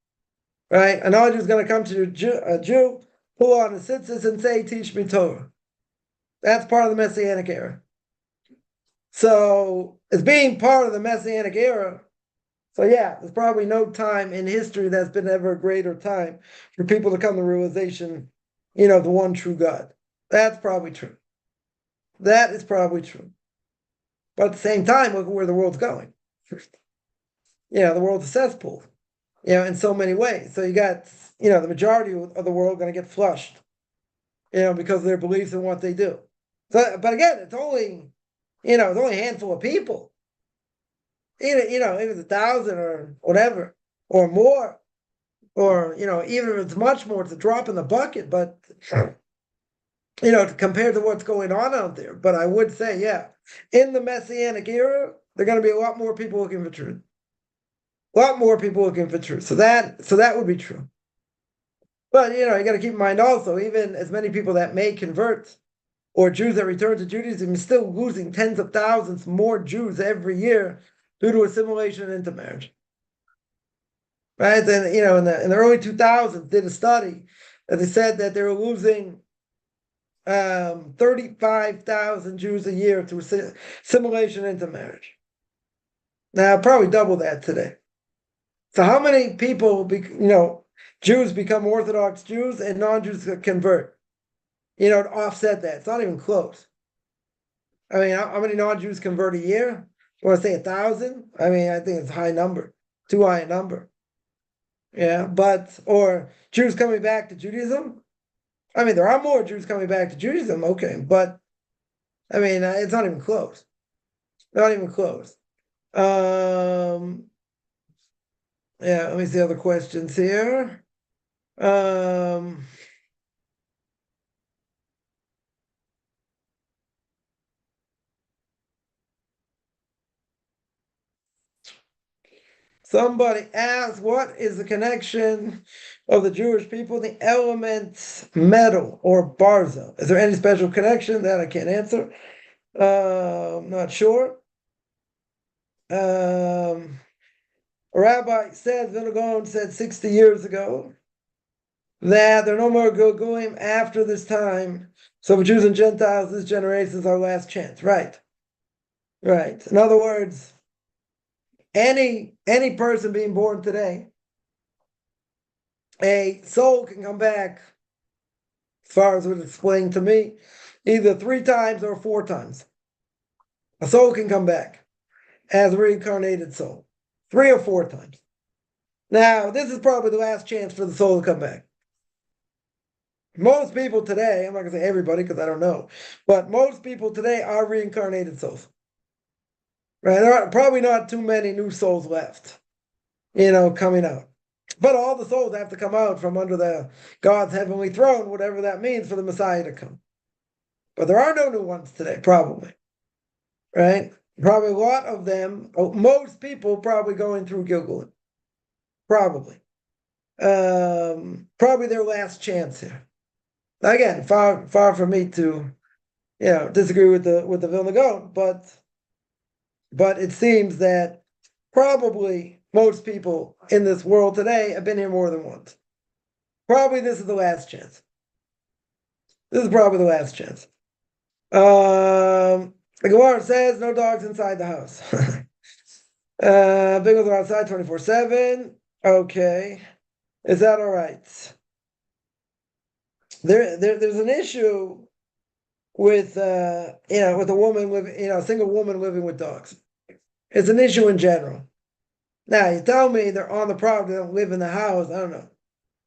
Right? A non-Jew is going to come to a Jew, pull on his tzitzis and say, "Teach me Torah." That's part of the Messianic era. So, as being part of the Messianic era, so yeah, there's probably no time in history that's been ever a greater time for people to come to the realization, the one true God. That's probably true. That is probably true. But at the same time, look at where the world's going. The world's a cesspool, in so many ways. So you got, the majority of the world going to get flushed, because of their beliefs and what they do. So, but again, it's only a handful of people. Even it's 1,000 or whatever, or more, or even if it's much more, it's a drop in the bucket. But compared to what's going on out there. But I would say, yeah, in the Messianic era, there are going to be a lot more people looking for truth. A lot more people looking for truth. So that would be true. But you got to keep in mind also, even as many people that may convert, or Jews that return to Judaism, is still losing tens of thousands more Jews every year due to assimilation and intermarriage. Right? And in the early 2000s, did a study that they said that they were losing 35,000 Jews a year through assimilation and intermarriage. Now, probably double that today. So how many people, Jews become Orthodox Jews and non-Jews convert? To offset that. It's not even close. I mean, how many non-Jews convert a year? You want to say 1,000? I mean, I think it's a high number. Too high a number. Yeah, or Jews coming back to Judaism? I mean, there are more Jews coming back to Judaism, okay, but I mean, it's not even close. Not even close. Yeah, let me see other questions here. Somebody asked, what is the connection of the Jewish people, the element metal or barza? Is there any special connection? That I can't answer. I'm not sure. A rabbi said, Vilna said 60 years ago, that there are no more Gilgulim after this time. So for Jews and Gentiles, this generation is our last chance. Right. Right. In other words, any person being born today, a soul can come back, as far as it was explained to me, either 3 times or 4 times. A soul can come back as a reincarnated soul, 3 or 4 times. Now, this is probably the last chance for the soul to come back. Most people today, I'm not going to say everybody because I don't know, but most people today are reincarnated souls. Right? There are probably not too many new souls left, coming out. But all the souls have to come out from under the God's heavenly throne, whatever that means, for the Messiah to come. But there are no new ones today, probably. Right? Probably a lot of them, most people probably going through Gilgul. Probably. probably their last chance here. Again, far from me to, disagree with the Vilna Gaon, but it seems that probably most people in this world today have been here more than once. Probably this is the last chance. This is probably the last chance. The Gemara says no dogs inside the house. Bengals are outside 24/7. Okay. Is that all right? There's an issue with with a woman living, a single woman living with dogs. It's an issue in general. Now you tell me they're on the property, they don't live in the house. I don't know.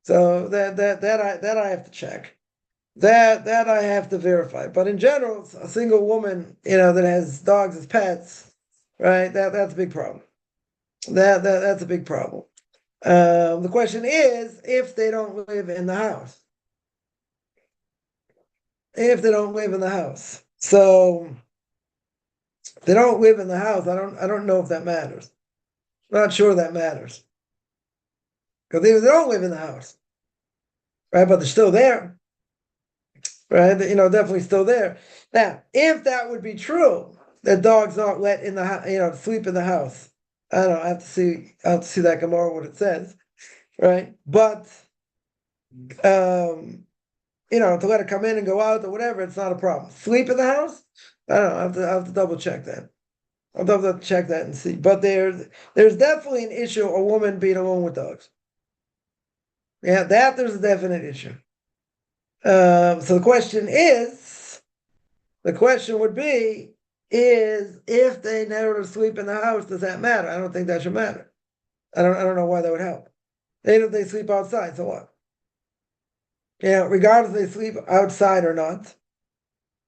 So that I have to check. That I have to verify. But in general, a single woman, that has dogs as pets, right? That's a big problem. That's a big problem. The question is if they don't live in the house. If they don't live in the house. So if they don't live in the house, I don't know if that matters. I'm not sure that matters. Because they don't live in the house. Right? But they're still there. Right? Definitely still there. Now, if that would be true, that dogs not let in the house, sleep in the house. I don't know. I have to see that Gemara what it says. Right? But to let it come in and go out or whatever, it's not a problem. Sleep in the house? I don't know. I have to double check that. I'll double check that and see. But there's definitely an issue, a woman being alone with dogs. Yeah, there's a definite issue. So the question would be, is if they never sleep in the house, does that matter? I don't think that should matter. I don't know why that would help. If they sleep outside, so what? Regardless if they sleep outside or not,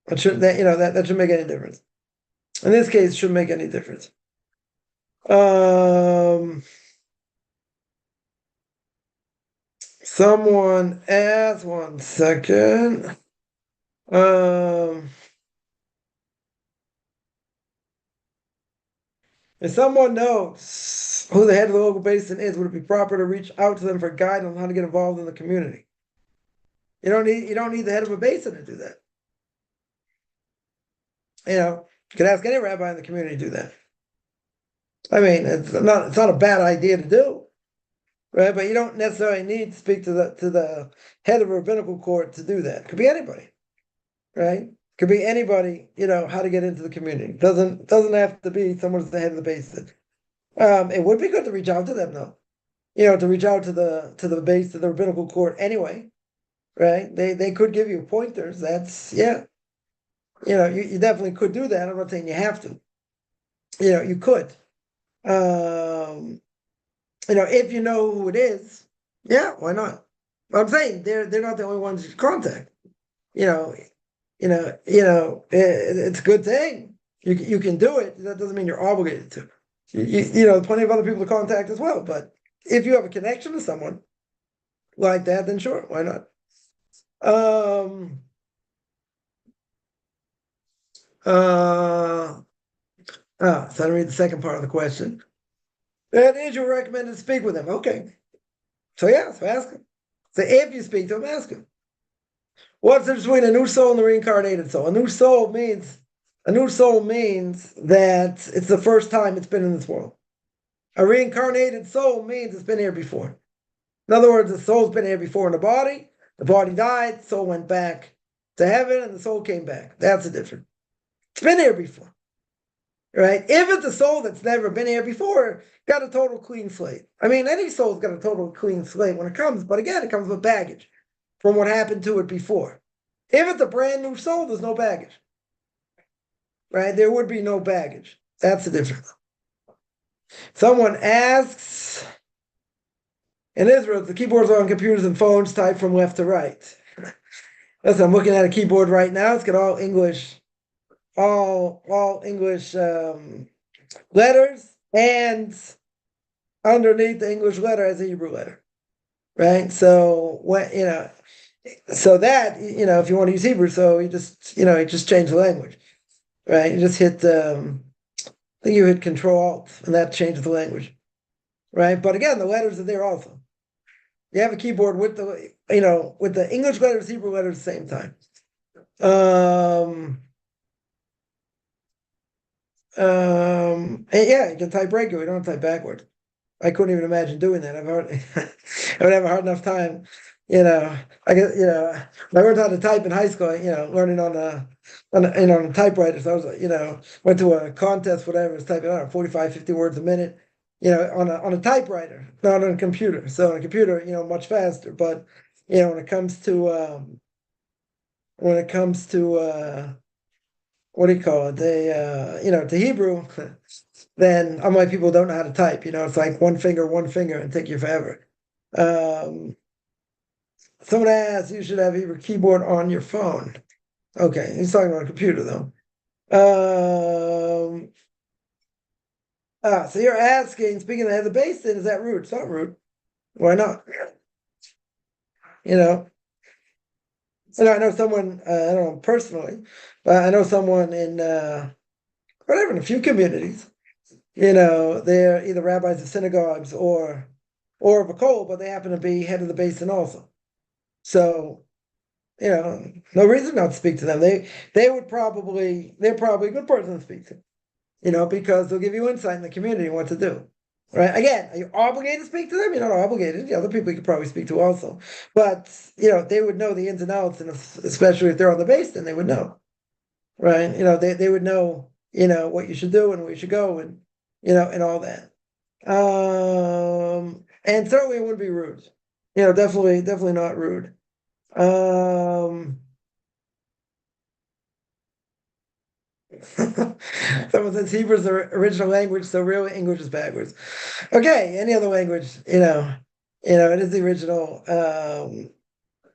that shouldn't make any difference. In this case, it shouldn't make any difference. Someone asked, one second. If someone knows who the head of the local basin is, would it be proper to reach out to them for guidance on how to get involved in the community? You don't need the head of a basin to do that. You could ask any rabbi in the community to do that. I mean, it's not a bad idea to do, right? But you don't necessarily need to speak to the head of a rabbinical court to do that. It could be anybody, right? It could be anybody, how to get into the community. Doesn't have to be someone who's the head of the basin. It would be good to reach out to them, though. To reach out to the base of the rabbinical court anyway, right? They could give you pointers. That's you definitely could do that. I'm not saying you have to. You could. If you know who it is, yeah, why not? But I'm saying they're not the only ones you contact. It's a good thing. You can do it. That doesn't mean you're obligated to. Plenty of other people to contact as well. But if you have a connection to someone like that, then sure, why not? So I read the second part of the question. That is, you recommend to speak with him. Okay. So ask him. So if you speak to him, ask him. What's the difference between a new soul and a reincarnated soul? A new soul means that it's the first time it's been in this world. A reincarnated soul means it's been here before. In other words, the soul's been here before in the body died, the soul went back to heaven, and the soul came back. That's the difference. It's been here before. Right? If it's a soul that's never been here before, got a total clean slate. I mean, any soul's got a total clean slate when it comes, but again, it comes with baggage from what happened to it before. If it's a brand new soul, there's no baggage. Right? There would be no baggage. That's the difference. Someone asks, in Israel, the keyboards are on computers and phones typed from left to right. Listen, I'm looking at a keyboard right now. It's got all English letters, and underneath the English letter has a Hebrew letter, right? So so that if you want to use Hebrew, so you just change the language, right? You just hit I think you hit Control Alt, and that changes the language, right? But again, the letters are there also. You have a keyboard with with the English letters, Hebrew letters at the same time. And yeah, you can type regular. You don't type backward. I couldn't even imagine doing that. I would have a hard enough time. I get, I learned how to type in high school, learning on a typewriter. So I was, went to a contest, whatever, was typing out 45, 50 words a minute, on a typewriter, not on a computer. So on a computer, much faster. But, when it comes to, what do you call it? To Hebrew, then unlike people don't know how to type, it's like one finger, and take you forever. Someone asked, you should have your keyboard on your phone. Okay, he's talking about a computer though. So you're asking, speaking of the basin, is that rude? It's not rude. Why not? I know someone, I don't know personally, but I know someone in whatever, in a few communities, they're either rabbis of synagogues or of a kollel, but they happen to be head of the basin also. So, no reason not to speak to them. They're probably a good person to speak to, because they'll give you insight in the community and what to do. Right. Again, are you obligated to speak to them? You're not obligated. The other people you could probably speak to also. But, they would know the ins and outs, and especially if they're on the base, then they would know. Right. They would know, what you should do and where you should go and, and all that. And certainly it wouldn't be rude. Definitely not rude. Someone says Hebrew is the original language, so really English is backwards. Okay, any other language, it is the original,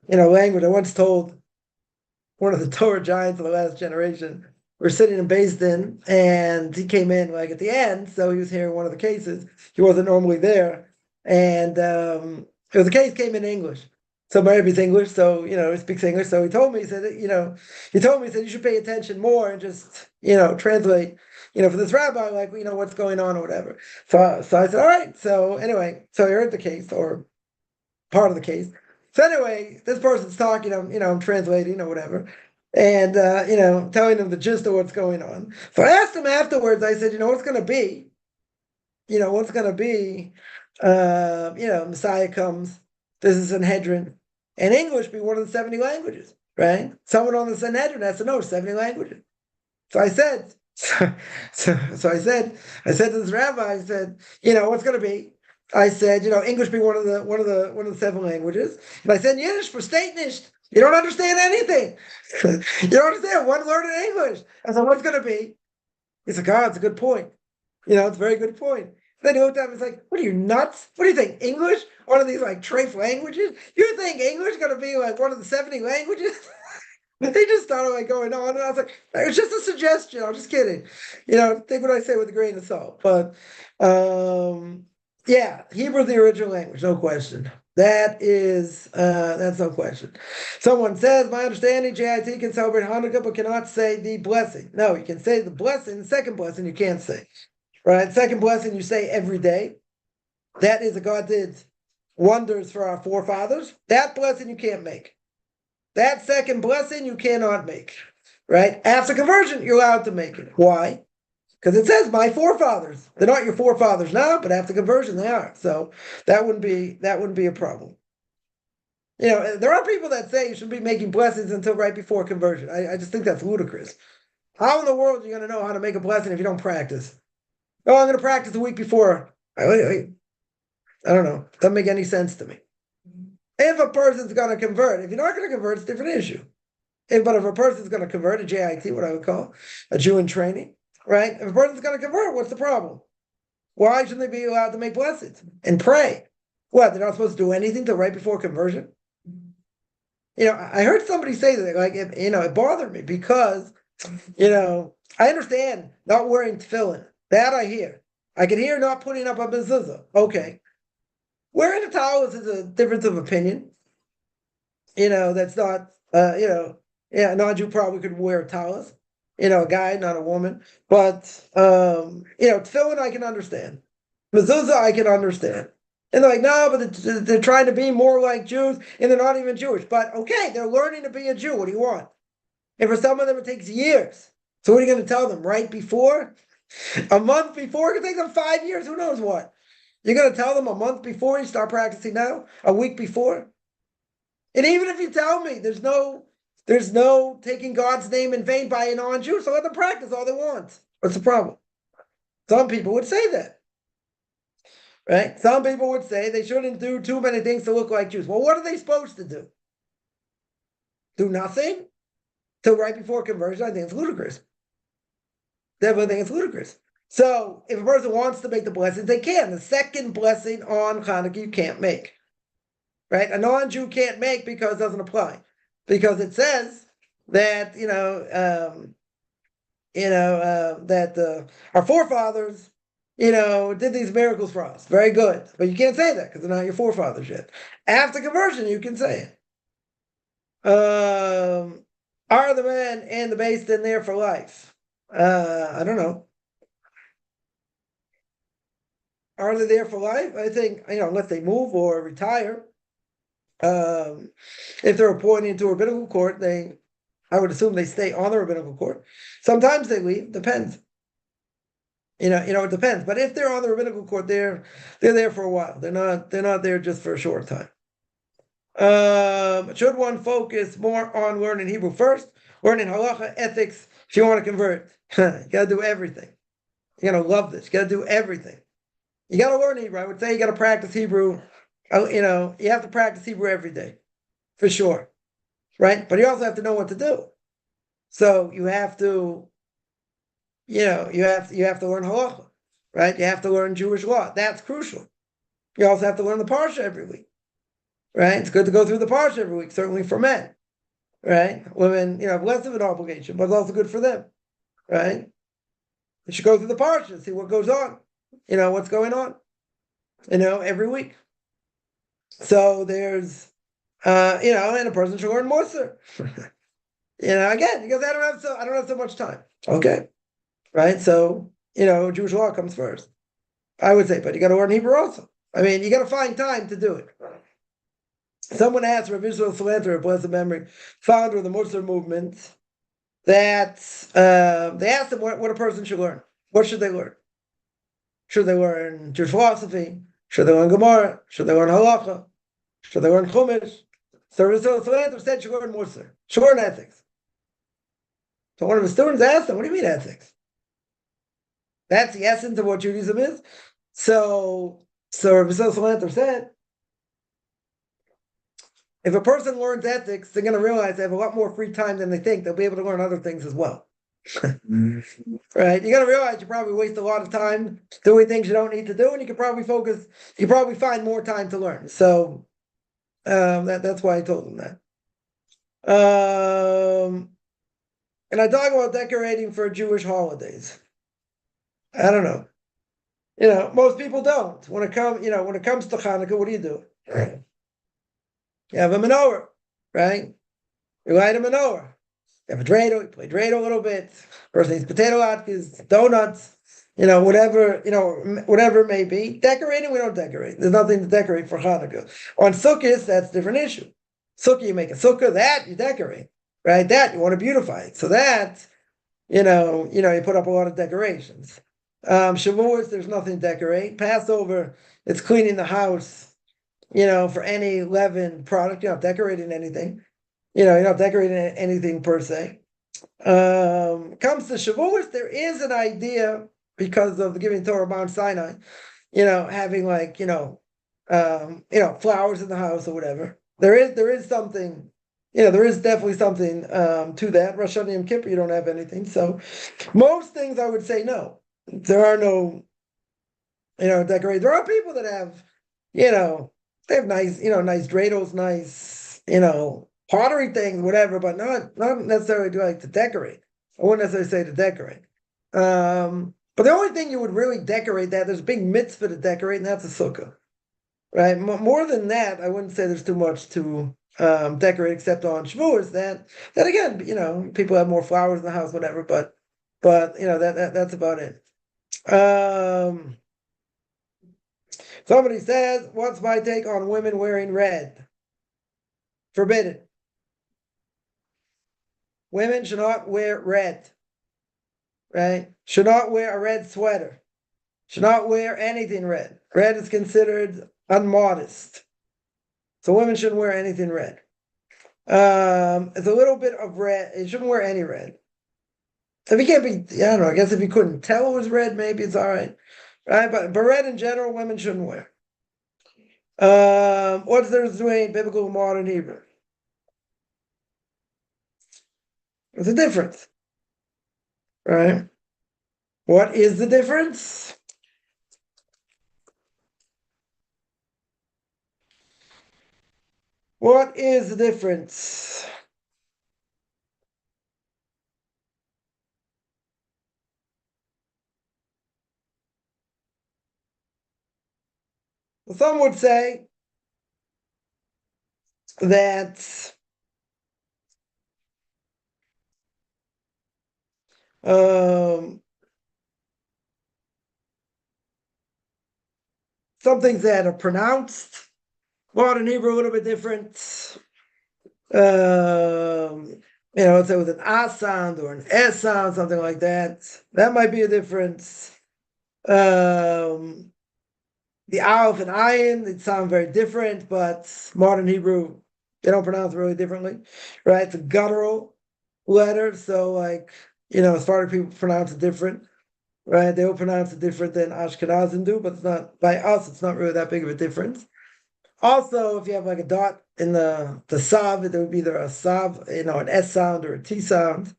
language. I once told one of the Torah giants of the last generation, we're sitting in Beis Din, and he came in like at the end, so he was hearing one of the cases. He wasn't normally there, and it was the case came in English. So my Rabbi's English, so he speaks English. So he told me, he said, you should pay attention more and just translate, for this rabbi, like what's going on or whatever. So I said, all right. So anyway, so I heard the case or part of the case. So anyway, this person's talking, I'm translating or whatever, and telling them the gist of what's going on. So I asked him afterwards. I said, what's going to be, Messiah comes. This is Sanhedrin, and English be one of the 70 languages, right? Someone on the Sanhedrin has to know 70 languages. So I said, I said to this rabbi, I said, what's going to be? I said, English be one of the 7 languages. And I said, Yiddish for state nicht. You don't understand anything. You don't understand one word in English. I said, what's going to be? He said, God, it's a good point. It's a very good point. Then he looked at me, he's like, what are you, nuts? What do you think, English? One of these like trace languages? You think English is going to be like one of the 70 languages? They just started like going on, and I was like, it's just a suggestion. I'm just kidding. Take what I say with a grain of salt. But yeah, Hebrew is the original language, no question. That's no question. Someone says, my understanding, JIT can celebrate Hanukkah, but cannot say the blessing. No, you can say the blessing, the second blessing you can't say. Right? Second blessing you say every day. That is, God did wonders for our forefathers. That blessing you can't make. That second blessing you cannot make. Right? After conversion, you're allowed to make it. Why? Because it says my forefathers. They're not your forefathers now, but after conversion they are. So that wouldn't be a problem. There are people that say you should be making blessings until right before conversion. I just think that's ludicrous. How in the world are you going to know how to make a blessing if you don't practice? Oh, I'm going to practice a week before. I don't know. Doesn't make any sense to me. If a person's going to convert, if you're not going to convert, it's a different issue. But if a person's going to convert, a JIT, what I would call a Jew in training, right? If a person's going to convert, what's the problem? Why shouldn't they be allowed to make blessings and pray? What, they're not supposed to do anything till right before conversion? I heard somebody say that, like, it bothered me because, I understand not wearing tefillin. That I hear. I can hear not putting up a mezuzah. Okay. Wearing a towel is a difference of opinion. That's not, a non-Jew probably could wear towels. A guy, not a woman. But, tefillin I can understand. Mezuzah I can understand. And they're like, no, but they're trying to be more like Jews, and they're not even Jewish. But okay, they're learning to be a Jew. What do you want? And for some of them, it takes years. So what are you going to tell them right before? A month before? It could take them 5 years. Who knows what? You're going to tell them a month before you start practicing now? A week before? And even if you tell me there's no taking God's name in vain by a non-Jew, so let them practice all they want. What's the problem? Some people would say that. Right? Some people would say they shouldn't do too many things to look like Jews. Well, what are they supposed to do? Do nothing till right before conversion? I think it's ludicrous. Definitely think it's ludicrous. So if a person wants to make the blessings, they can. The second blessing on Hanukkah you can't make. Right? A non-Jew can't make because it doesn't apply. Because it says that, that our forefathers, did these miracles for us. Very good. But you can't say that because they're not your forefathers yet. After conversion, you can say it. Are the men and the beis din there for life? I don't know. Are they there for life? I think, unless they move or retire. If they're appointed to a rabbinical court, I would assume they stay on the rabbinical court. Sometimes they leave, depends. It depends. But if they're on the rabbinical court, they're there for a while. They're not there just for a short time. Should one focus more on learning Hebrew first, learning halacha, ethics, if you want to convert? You gotta do everything. You're gonna love this. You gotta do everything. You gotta learn Hebrew. I would say you gotta practice Hebrew. You have to practice Hebrew every day, for sure. Right? But you also have to know what to do. So you have to, you have to learn halacha, right? You have to learn Jewish law. That's crucial. You also have to learn the parsha every week. Right? It's good to go through the parsha every week, certainly for men. Right? Women, have less of an obligation, but it's also good for them. Right? You should go through the parsha, see what goes on. What's going on. Every week. So there's and a person should learn Musar. Again, because I don't have so much time. Okay. Right? So, Jewish law comes first. I would say, but you gotta learn Hebrew also. I mean, you gotta find time to do it. Someone asked Rabbi Philanthropist, blessed memory, founder of the Musar movement, that they asked him what a person should learn. What should they learn? Should they learn Jewish philosophy? Should they learn Gemara? Should they learn Halacha? Should they learn Chumash? So Rabbi Philanthropist said should learn Musar. Should learn ethics. So one of his students asked him, what do you mean ethics? That's the essence of what Judaism is. So Rabbi Philanthropist said, if a person learns ethics, they're going to realize they have a lot more free time than they think. They'll be able to learn other things as well. Right? You got to realize you probably waste a lot of time doing things you don't need to do, and you can probably focus. You probably find more time to learn. So that's why I told him that. And I talk about decorating for Jewish holidays. I don't know. Most people don't. When it comes to Hanukkah, what do you do? You have a menorah, right? You light a menorah. You have a dreidel, you play dreidel a little bit. Person eats potato latkes, donuts, whatever it may be. Decorating, we don't decorate. There's nothing to decorate for Hanukkah. On Sukkot, that's a different issue. Sukkah, you make a sukkah, that you decorate, right? That you want to beautify it. So that, you put up a lot of decorations. Shavuos, there's nothing to decorate. Passover, it's cleaning the house. For any leavened product, you're not decorating anything. You're not decorating anything per se. Comes to Shavuos, there is an idea because of the giving Torah Mount Sinai, having flowers in the house or whatever. There is something, there is definitely something to that. Rosh Hashanah Yom Kippur, you don't have anything. So most things I would say no. There are no, decorate. There are people that have, they have nice, nice dreidels, nice, pottery things, whatever, but not necessarily do I like to decorate. I wouldn't necessarily say to decorate. But the only thing you would really decorate there's a big mitzvah to decorate, and that's a sukkah. Right? More than that, I wouldn't say there's too much to decorate except on Shavuos. That again, people have more flowers in the house, whatever, but that's about it. Somebody says, what's my take on women wearing red? Forbidden. Women should not wear red, right? Should not wear a red sweater. Should not wear anything red. Red is considered unmodest. So women shouldn't wear anything red. It's a little bit of red. You shouldn't wear any red. If you can't be, I don't know, I guess if you couldn't tell it was red, maybe it's all right. Right? But red in general, women shouldn't wear. What's the difference between biblical and modern Hebrew? There's a difference, right? What is the difference? What is the difference? Some would say that some things that are pronounced, modern Hebrew a little bit different. Let's say with an A sound or an S sound, something like that. That might be a difference. The Aleph and Ayin, they sound very different, but modern Hebrew, they don't pronounce really differently, right? It's a guttural letter, so Sephardic people pronounce it different, right? They will pronounce it different than Ashkenazim do, but it's not, by us, it's not really that big of a difference. Also, if you have like a dot in the Sav, there would be either a Sav, an S sound or a T sound.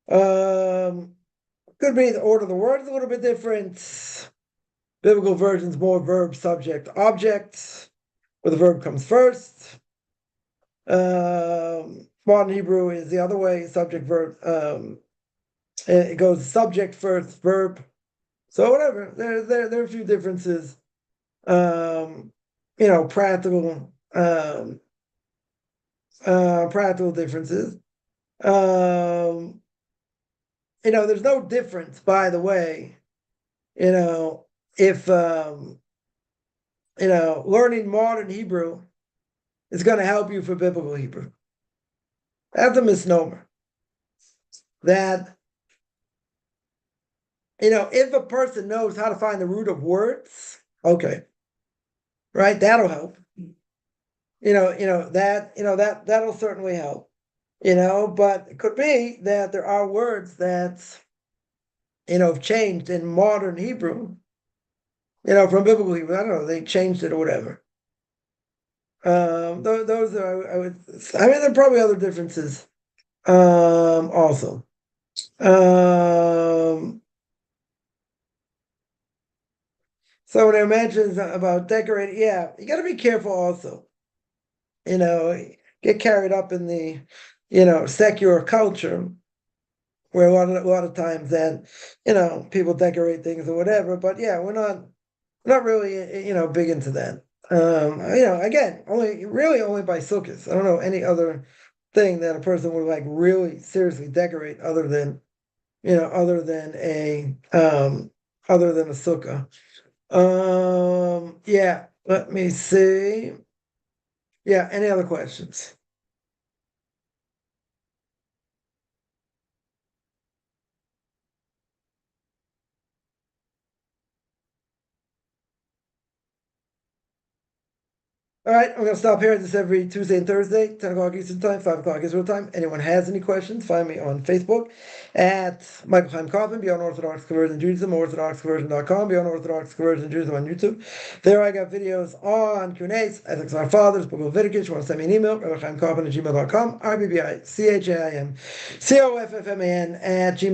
Could be the order of the words a little bit different. Biblical versions more verb, subject, object, where the verb comes first. Modern Hebrew is the other way, subject, verb. It goes subject first, verb. So whatever, there are a few differences. Practical differences. There's no difference, by the way, if learning modern Hebrew is going to help you for biblical Hebrew. That's a misnomer. That if a person knows how to find the root of words, okay, right, that'll help. That'll certainly help. But it could be that there are words that have changed in modern Hebrew, from biblical Hebrew. I don't know, they changed it or whatever. Those are, there are probably other differences also. So when I mentioned about decorating, yeah, you got to be careful also. Get carried up in the, secular culture, where a lot of times then, people decorate things or whatever. But yeah, we're not really, big into that. Again, only by sukkahs. I don't know any other thing that a person would like really seriously decorate other than a sukkah. Yeah, let me see. Yeah, any other questions? All right, I'm going to stop here. This is every Tuesday and Thursday, 10 o'clock Eastern Time, 5 o'clock Israel Time. Anyone has any questions, find me on Facebook at Michael Chaim Kaufman, Beyond Orthodox Conversion Judaism, orthodoxconversion.com, Beyond Orthodox Conversion Judaism on YouTube. There I got videos on Q&As, ethics of our fathers, book of Leviticus. You want to send me an email, RabbiChaimKaufman@gmail.com, RBBICHAIMCOFFMAN at gmail.